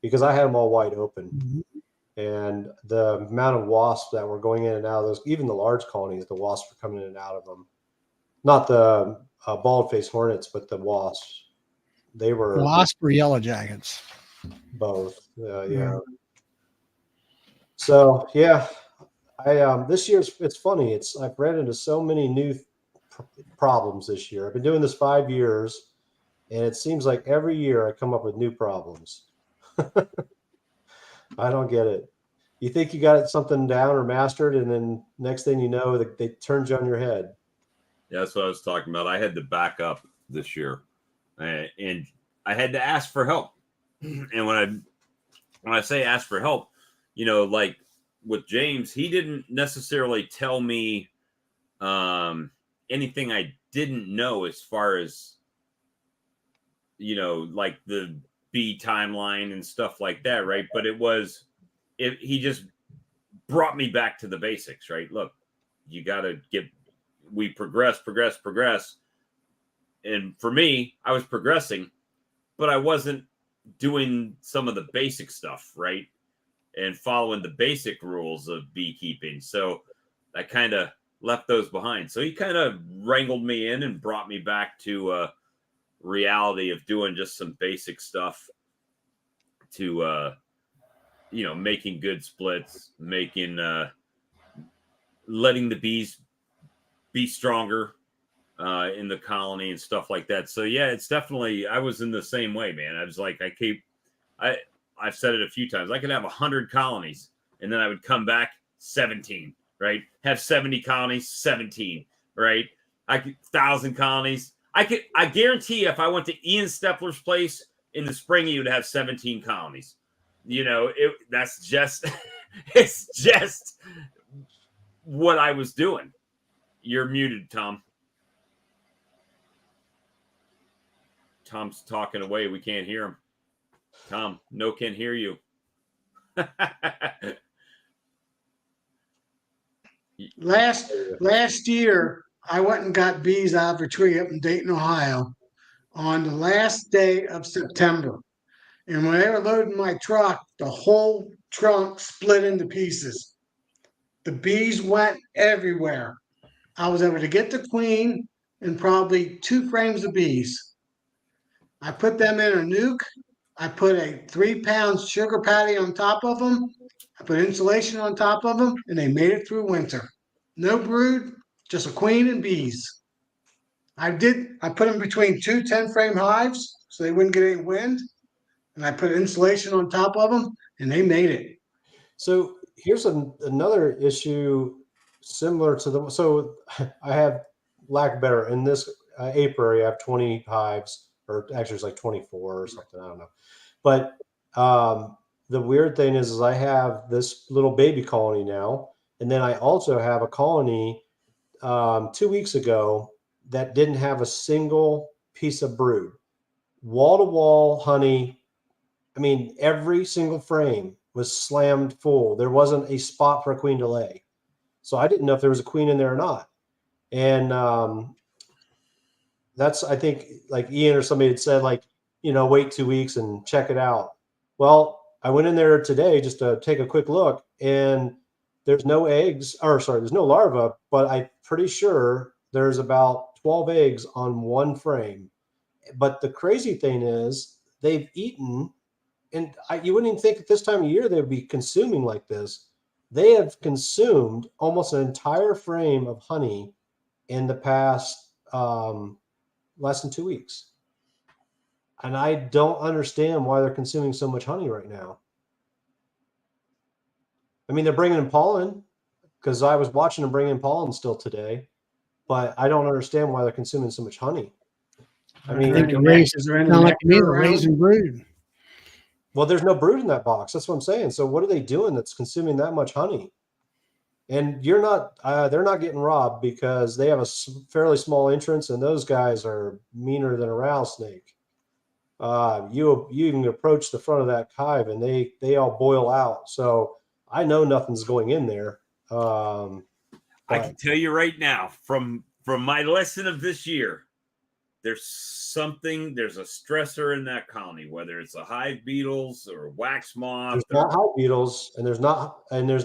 because I had them all wide open. Mm-hmm. And the amount of wasps that were going in and out of those, even the large colonies, the wasps were coming in and out of them. Not the bald-faced hornets, but the wasps. They were Wasp or yellow jackets? both. Yeah. So yeah, I this year's it's funny. I've ran into so many new problems this year. I've been doing this 5 years, and it seems like every year I come up with new problems. I don't get it. You think you got something down or mastered, and then next thing you know, they turned you on your head. Yeah, that's what I was talking about. I had to back up this year, and I had to ask for help. And when I say ask for help, you know, like with James, he didn't necessarily tell me anything I didn't know as far as, you know, like the bee timeline and stuff like that, right? But he just brought me back to the basics, right? Look, you got to we progress. And for me, I was progressing, but I wasn't doing some of the basic stuff, right? And following the basic rules of beekeeping. So I kind of left those behind. So he kind of wrangled me in and brought me back to reality of doing just some basic stuff to, you know, making good splits, letting the bees be stronger in the colony and stuff like that. So yeah, it's definitely, I was in the same way, man. I was like, I've said it a few times. I could have 100 colonies and then I would come back 17, right? Have 70 colonies, 17, right? 1,000 colonies. I guarantee if I went to Ian Stepler's place in the spring, he would have 17 colonies. You know, that's just, it's just what I was doing. You're muted, Tom. Tom's talking away. We can't hear him. Tom, no can hear you. Last year, I went and got bees out of a tree up in Dayton, Ohio, on the last day of September. And when they were loading my truck, the whole trunk split into pieces. The bees went everywhere. I was able to get the queen and probably 2 frames of bees. I put them in a nuke. I put a 3 pound sugar patty on top of them. I put insulation on top of them, and they made it through winter. No brood, just a queen and bees. I put them between 2 10-frame hives so they wouldn't get any wind. And I put insulation on top of them, and they made it. So here's another issue similar to the. So I have, lack of better, in this apiary, I have 20 hives, or actually it's like 24 or something. I don't know. But the weird thing is I have this little baby colony now, and then I also have a colony 2 weeks ago that didn't have a single piece of brood. Wall to wall honey. I mean, every single frame was slammed full. There wasn't a spot for a queen to lay. So I didn't know if there was a queen in there or not. And that's, I think, like Ian or somebody had said, like, you know, wait 2 weeks and check it out. Well, I went in there today just to take a quick look, and there's no eggs, or sorry, there's no larva, but I'm pretty sure there's about 12 eggs on one frame. But the crazy thing is they've eaten, and you wouldn't even think at this time of year they would be consuming like this. They have consumed almost an entire frame of honey in the past less than 2 weeks. And I don't understand why they're consuming so much honey right now. I mean, they're bringing in pollen. because I was watching them bring in pollen still today, but I don't understand why they're consuming so much honey. I mean, think Is there any sound like to me nectar they're around? raising brood. well, there's no brood in that box. That's what I'm saying. So what are they doing that's consuming that much honey? And you're not, they're not getting robbed because they have a fairly small entrance, and those guys are meaner than a rattlesnake. You even approach the front of that hive, and they all boil out. So I know nothing's going in there. I can But tell you right now, from my lesson of this year, there's a stressor in that colony, whether it's a hive beetles or wax moth. there's not hive beetles, and there's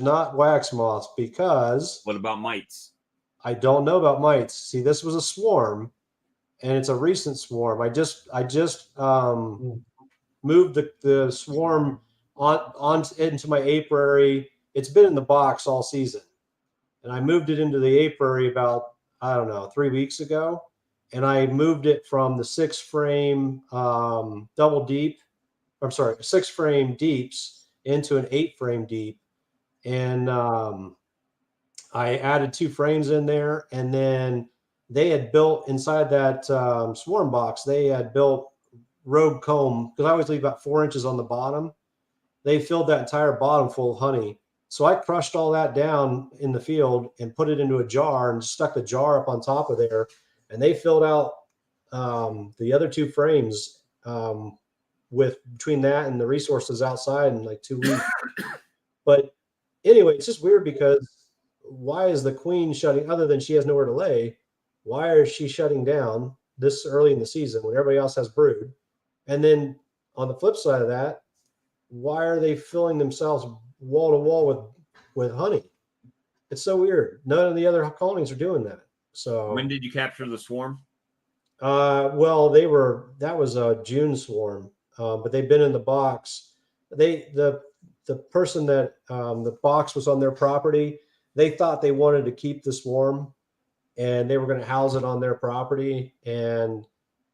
not wax moths, because What about mites? I don't know about mites. See, this was a swarm, and it's a recent swarm. I just moved the swarm on into my apiary. It's been in the box all season, and I moved it into the apiary about, I don't know, 3 weeks ago, and I moved it from the 6-frame double deep. I'm sorry, 6-frame deeps into an 8-frame deep, and I added 2 frames in there, and then they had built inside that swarm box. They had built rogue comb, because I always leave about 4 inches on the bottom. They filled that entire bottom full of honey. So I crushed all that down in the field and put it into a jar and stuck the jar up on top of there. And they filled out the other 2 frames with between that and the resources outside in like 2 weeks. But anyway, it's just weird, because why is the queen shutting, other than she has nowhere to lay, why is she shutting down this early in the season when everybody else has brood? And then on the flip side of that, why are they filling themselves wall to wall with honey? It's so weird. None of the other colonies are doing that. So When did you capture the swarm? well, that was a June swarm, but they've been in the box. The person that the box was on their property, they thought they wanted to keep the swarm, and they were going to house it on their property. And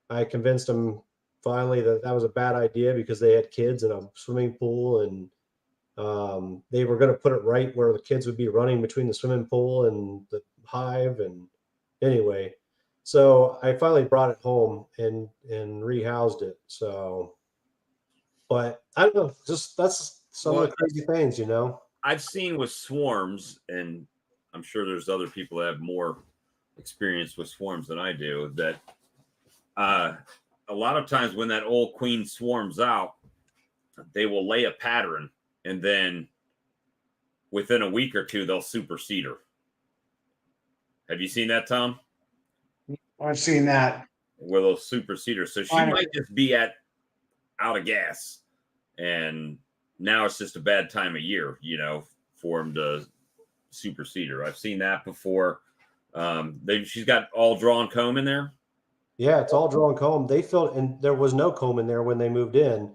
I convinced them finally that was a bad idea, because they had kids in a swimming pool, and they were going to put it right where the kids would be running between the swimming pool and the hive. And anyway, so I finally brought it home and rehoused it. So, but I don't know, just that's some of the crazy things, you know. I've seen with swarms, and I'm sure there's other people that have more experience with swarms than I do, that a lot of times when that old queen swarms out, they will lay a pattern, and then within a week or 2, they'll supersede her. Have you seen that, Tom? I've seen that. Where they'll supersede her. So she might just be out of gas, and now it's just a bad time of year, for them to supersede her. I've seen that before. She's got all drawn comb in there. Yeah, it's all drawn comb. They filled, and there was no comb in there when they moved in.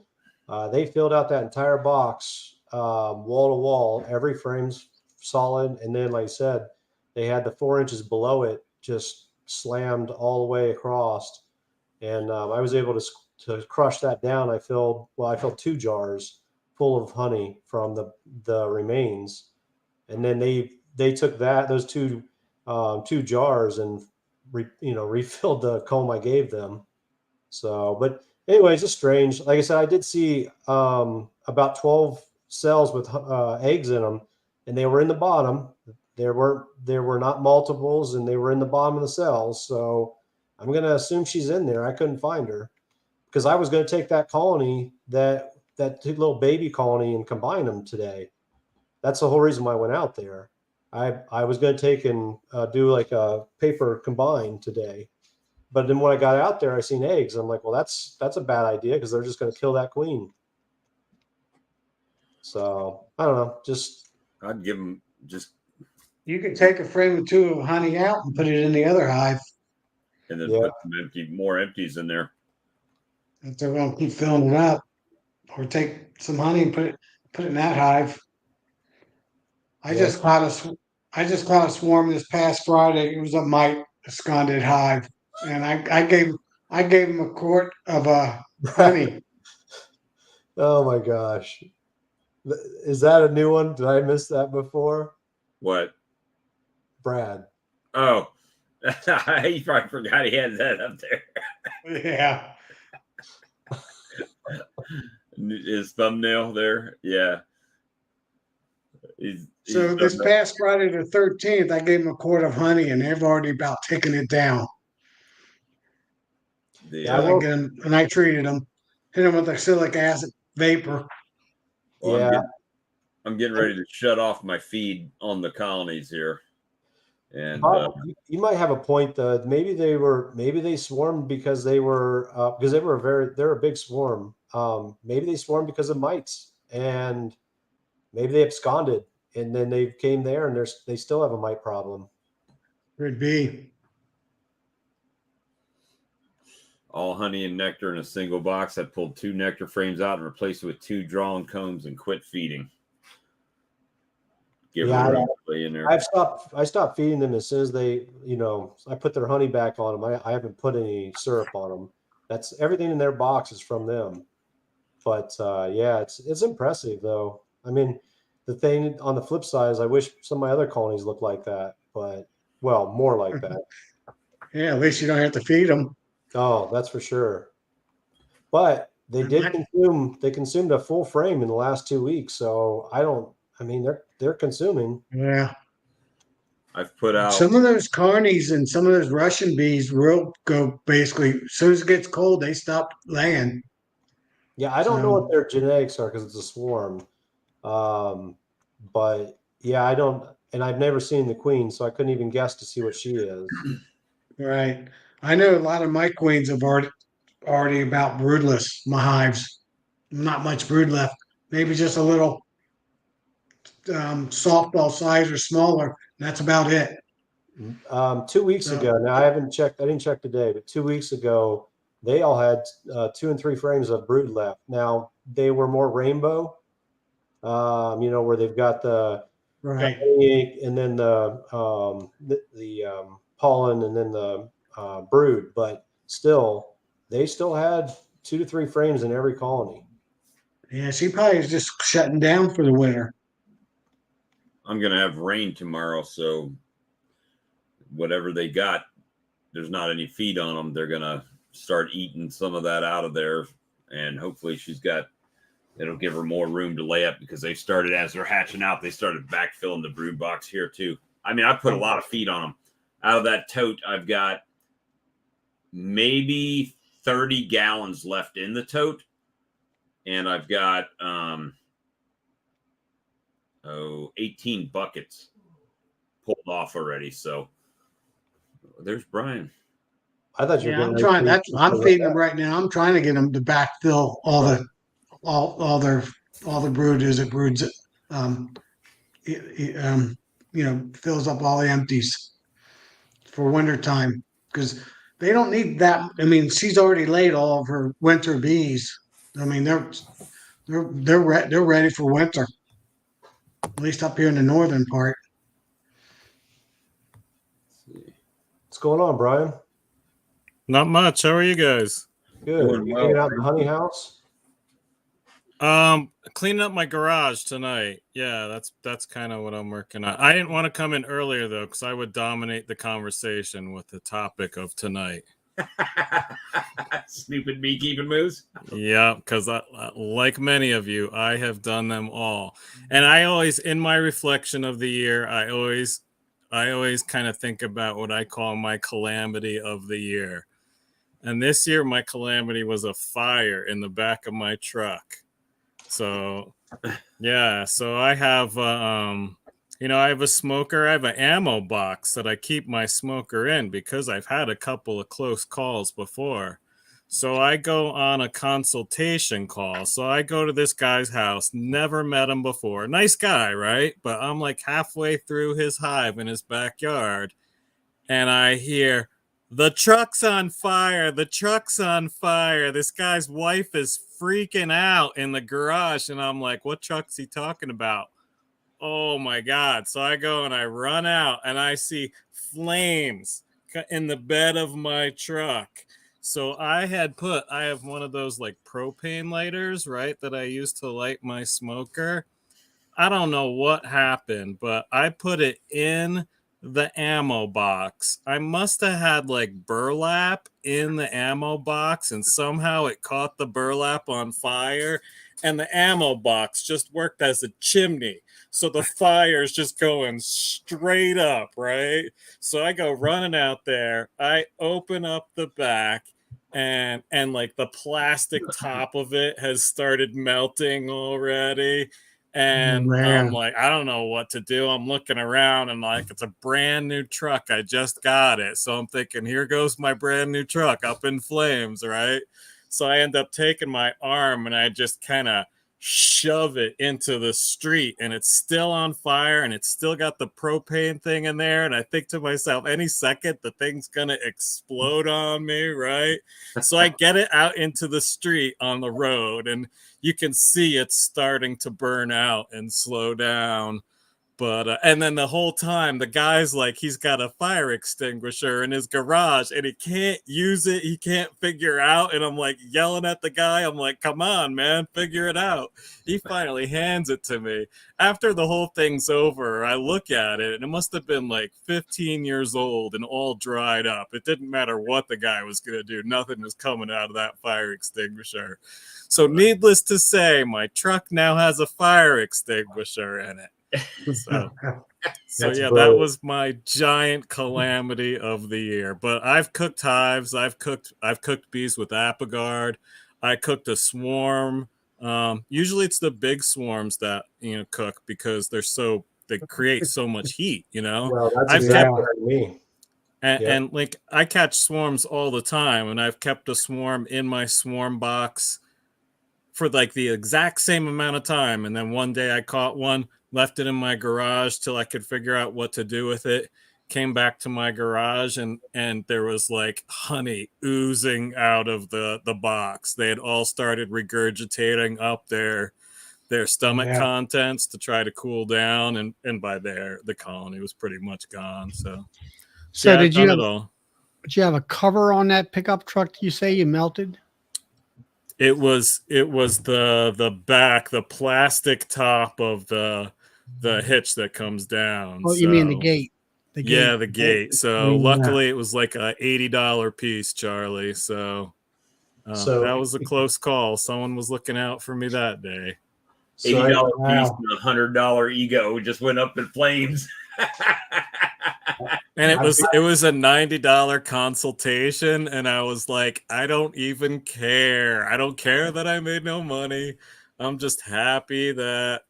They filled out that entire box, wall to wall. Every frame's solid, and then, like I said, they had the 4 inches below it just slammed all the way across. And I was able to crush that down. I filled 2 jars full of honey from the remains, and then they took those two jars and refilled the comb I gave them. So, but anyway, it's just strange. Like I said, I did see about 12 cells with eggs in them, and they were in the bottom. There were not multiples, and they were in the bottom of the cells. So I'm going to assume she's in there. I couldn't find her, because I was going to take that colony, that little baby colony, and combine them today. That's the whole reason why I went out there. I was going to take and do like a paper combine today. But then when I got out there, I seen eggs. I'm like, well, that's a bad idea, because they're just going to kill that queen. So I don't know. I'd give them just. You could take a frame or 2 of honey out and put it in the other hive. And then put some more empties in there. If they're going to keep filling it up, or take some honey and put it in that hive. I just caught a swarm this past Friday. It was a mite absconded hive, and I gave him a quart of honey. Oh my gosh. Is that a new one? Did I miss that before? What? Brad. Oh, he probably forgot he had that up there. Yeah. His thumbnail there. Yeah. So this past Friday the 13th, I gave them a quart of honey, and they've already about taken it down. Yeah, So I get them, and I treated them, hit them with acrylic acid vapor. Well, yeah. I'm getting ready to shut off my feed on the colonies here. And You might have a point though. Maybe they swarmed because they're a big swarm. Maybe they swarmed because of mites, and maybe they absconded and then they came there and they still have a mite problem. Could be. all honey and nectar in a single box. I pulled 2 nectar frames out and replaced it with 2 drawn combs and quit feeding. Give them room to play in there. I stopped feeding them as soon as they, I put their honey back on them. I haven't put any syrup on them. That's everything in their box is from them. But yeah, it's impressive though. I mean, the thing on the flip side is I wish some of my other colonies looked like that, but well, more like that. Yeah, at least you don't have to feed them. Oh, that's for sure. But they consumed a full frame in the last 2 weeks. So they're consuming. Yeah. I've put out some of those carnies and some of those Russian bees will go basically as soon as it gets cold, they stop laying. Yeah, I don't know what their genetics are because it's a swarm. But yeah, I don't, and I've never seen the queen, so I couldn't even guess to see what she is. Right. I know a lot of my queens have already about broodless, my hives. Not much brood left. Maybe just a little softball size or smaller. That's about it. 2 weeks ago, now I didn't check today, but 2 weeks ago, they all had 2 and 3 frames of brood left. Now they were more rainbow, where they've got the right and then the pollen and then the brood, but they still had 2 to 3 frames in every colony. Yeah, she probably is just shutting down for the winter. I'm gonna have rain tomorrow, so whatever they got, there's not any feed on them. They're gonna start eating some of that out of there, and hopefully it'll give her more room to lay up, because they started, as they're hatching out, they started backfilling the brood box here too. I mean, I put a lot of feed on them. Out of that tote, I've got maybe 30 gallons left in the tote, and I've got 18 buckets pulled off already. So there's Brian. I thought you were I'm trying. I'm feeding them right now. I'm trying to get them to backfill all the brood as it broods. Fills up all the empties for winter time, because they don't need that. I mean, she's already laid all of her winter bees. I mean, they're ready for winter, at least up here in the northern part. What's going on, Brian? Not much. How are you guys? Good. You hanging out in the honey house? Cleaning up my garage tonight. Yeah, that's kind of what I'm working on. I didn't want to come in earlier though, because I would dominate the conversation with the topic of tonight. Stupid beekeeping moves. Yeah, because like many of you, I have done them all, and I always, in my reflection of the year, I always kind of think about what I call my calamity of the year. And this year, my calamity was a fire in the back of my truck. So, yeah. So I have, I have a smoker. I have an ammo box that I keep my smoker in because I've had a couple of close calls before. So I go on a consultation call. So I go to this guy's house, never met him before. Nice guy, right? But I'm like halfway through his hive in his backyard, and I hear, "The truck's on fire. The truck's on fire." This guy's wife is freaking out in the garage. And I'm like, what truck's he talking about? Oh my God. So I go and I run out and I see flames in the bed of my truck. So I have one of those like propane lighters, right, that I use to light my smoker. I don't know what happened, but I put it in the ammo box. I must have had like burlap in the ammo box, and somehow it caught the burlap on fire, and the ammo box just worked as a chimney. So the fire is just going straight up, right? So I go running out there. I open up the back, and like the plastic top of it has started melting already. And I'm Man. like, I don't know what to do. I'm looking around and like, it's a brand new truck. I just got it. So I'm thinking, here goes my brand new truck up in flames, right? So I end up taking my arm and I just kind of shove it into the street, and it's still on fire, and it's still got the propane thing in there. And I think to myself, any second the thing's gonna explode on me, right? So I get it out into the street on the road, and you can see it's starting to burn out and slow down. But and then the whole time the guy's like, he's got a fire extinguisher in his garage and he can't use it, he can't figure out. And I'm like yelling at the guy, I'm like, come on man, figure it out. He finally hands it to me. After the whole thing's over, I look at it and it must have been like 15 years old and all dried up. It didn't matter what the guy was gonna do, nothing was coming out of that fire extinguisher. So needless to say, my truck now has a fire extinguisher in it. So That's yeah, that brilliant. was my giant calamity of the year. But I've cooked hives, I've cooked bees with Apigard, I cooked a swarm. Usually it's the big swarms that cook because they create so much heat, Well, that's I've exactly kept what I mean. and like I catch swarms all the time, and I've kept a swarm in my swarm box for like the exact same amount of time. And then one day I caught one, left it in my garage till I could figure out what to do with it. Came back to my garage, and there was like honey oozing out of the box. They had all started regurgitating up their stomach Yeah. contents to try to cool down, and by there the colony was pretty much gone. So So yeah, I've did you done have it all. did you have a cover on that pickup truck you say you melted? It was the back, the plastic top of the hitch that comes down. Oh, you mean the So, gate? The yeah, gate. the gate. So luckily it was like a $80 piece, Charlie. So So, that was a close call. Someone was looking out for me that day. so $80 I, piece Wow. and $100 ego just went up in flames. And I've it was a $90 consultation, and I was like, I don't even care. I don't care that I made no money. I'm just happy that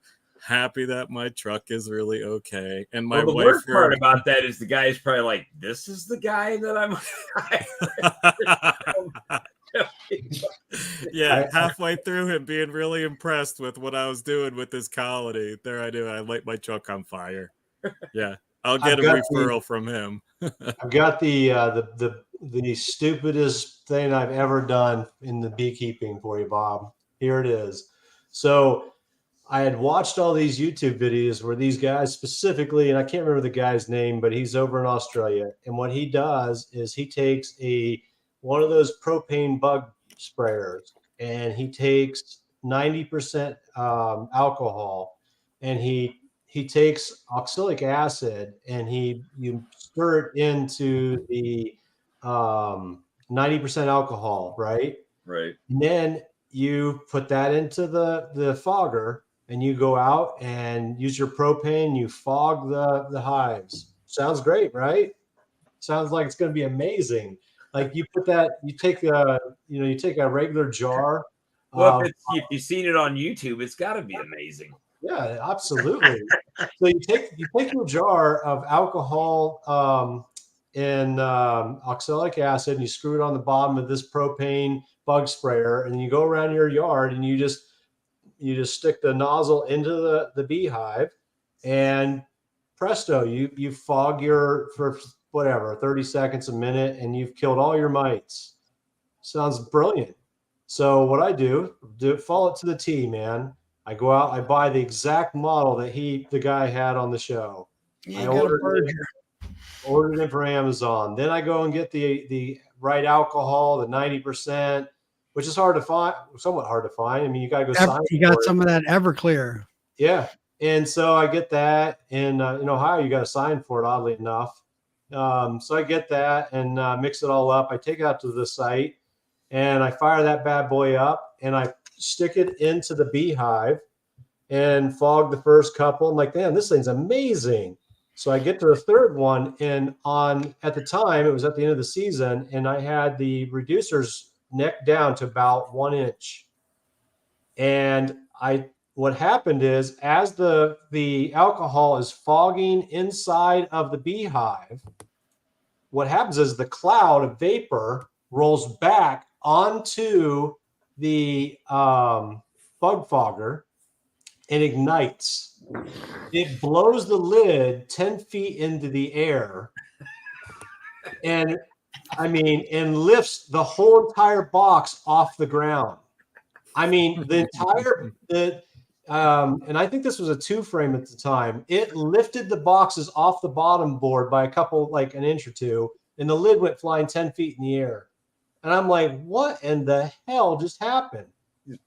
my truck is really okay. And my Well, the wife worst part about that is the guy's probably like, this is the guy that I'm. yeah, halfway through him being really impressed with what I was doing with this colony, there I do. I light my truck on fire. Yeah, I'll get I've a got referral from him. I've got the stupidest thing I've ever done in the beekeeping for you, Bob. Here it is. So I had watched all these YouTube videos where these guys specifically, and I can't remember the guy's name, but he's over in Australia. And what he does is he takes one of those propane bug sprayers, and he takes 90% alcohol, and he takes oxalic acid, and you stir it into the 90% alcohol, right? Right. And then you put that into the fogger, and you go out and use your propane. You fog the hives. Sounds great, right? Sounds like it's going to be amazing. Like you take a regular jar. Well, if you've seen it on YouTube, it's got to be amazing. Yeah, absolutely. So you take your jar of alcohol and oxalic acid, and you screw it on the bottom of this propane bug sprayer, and then you go around your yard, and you just stick the nozzle into the beehive, and presto, you fog for whatever 30 seconds, a minute, and you've killed all your mites. Sounds brilliant. So what I do follow it to the T, man. I go out, I buy the exact model that the guy had on the show. Yeah, I you got a ordered it from Amazon. Then I go and get the right alcohol, the 90%, which is hard to find, somewhat hard to find. I mean, you got to go sign. You got some of that Everclear. Yeah. And so I get that. And in Ohio, you got to sign for it, oddly enough. So I get that and mix it all up. I take it out to the site and I fire that bad boy up and I stick it into the beehive and fog the first couple. I'm like, damn, this thing's amazing. So I get to the third one, and at the time, it was at the end of the season, and I had the reducers neck down to about 1 inch. And what happened is, as the alcohol is fogging inside of the beehive, what happens is the cloud of vapor rolls back onto the bug fogger and ignites. It blows the lid 10 feet into the air and lifts the whole entire box off the ground. I mean, and I think this was a 2-frame at the time. It lifted the boxes off the bottom board by a couple, like an inch or two, and the lid went flying 10 feet in the air. And I'm like, what in the hell just happened?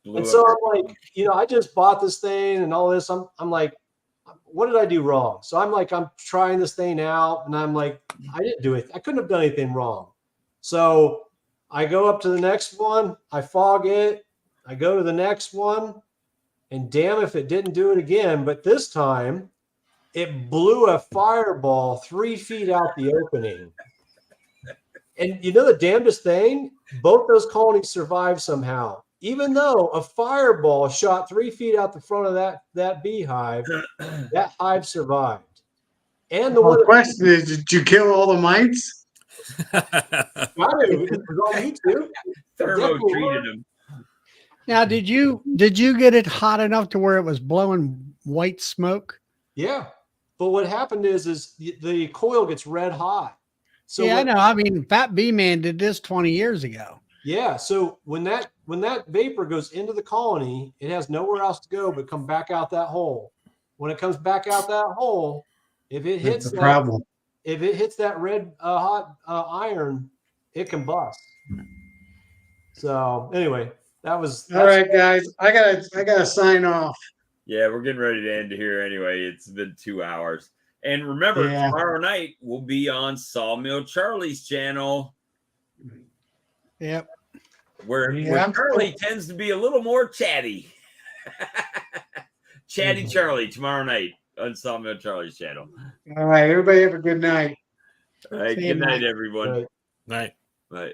And so I'm like, I just bought this thing and all this. I'm like, what did I do wrong? So I'm trying this thing out, and I'm like, I didn't do it. I couldn't have done anything wrong. So I go up to the next one. I fog it. I go to the next one, and damn if it didn't do it again. But this time, it blew a fireball 3 feet out the opening. And the damnedest thing, both those colonies survived somehow. Even though a fireball shot 3 feet out the front of that beehive, that hive survived. And the question is, did you kill all the mites? It was on YouTube. Thermo treated them. Now, did you get it hot enough to where it was blowing white smoke? Yeah, but what happened is the coil gets red hot. So yeah, I know. I mean, Fat Bee Man did this 20 years ago. Yeah. So when that vapor goes into the colony, it has nowhere else to go but come back out that hole. When it comes back out that hole, if it hits that red hot iron, it can bust. So anyway, that's all right, guys. I gotta sign off. Yeah, we're getting ready to end here anyway. It's been 2 hours. And remember, tomorrow night we'll be on Sawmill Charlie's channel. Yep. Where Charlie tends to be a little more chatty. Chatty Charlie tomorrow night on Sawmill Charlie's channel. All right, everybody have a good night. All right, good night, everyone. Night. Bye.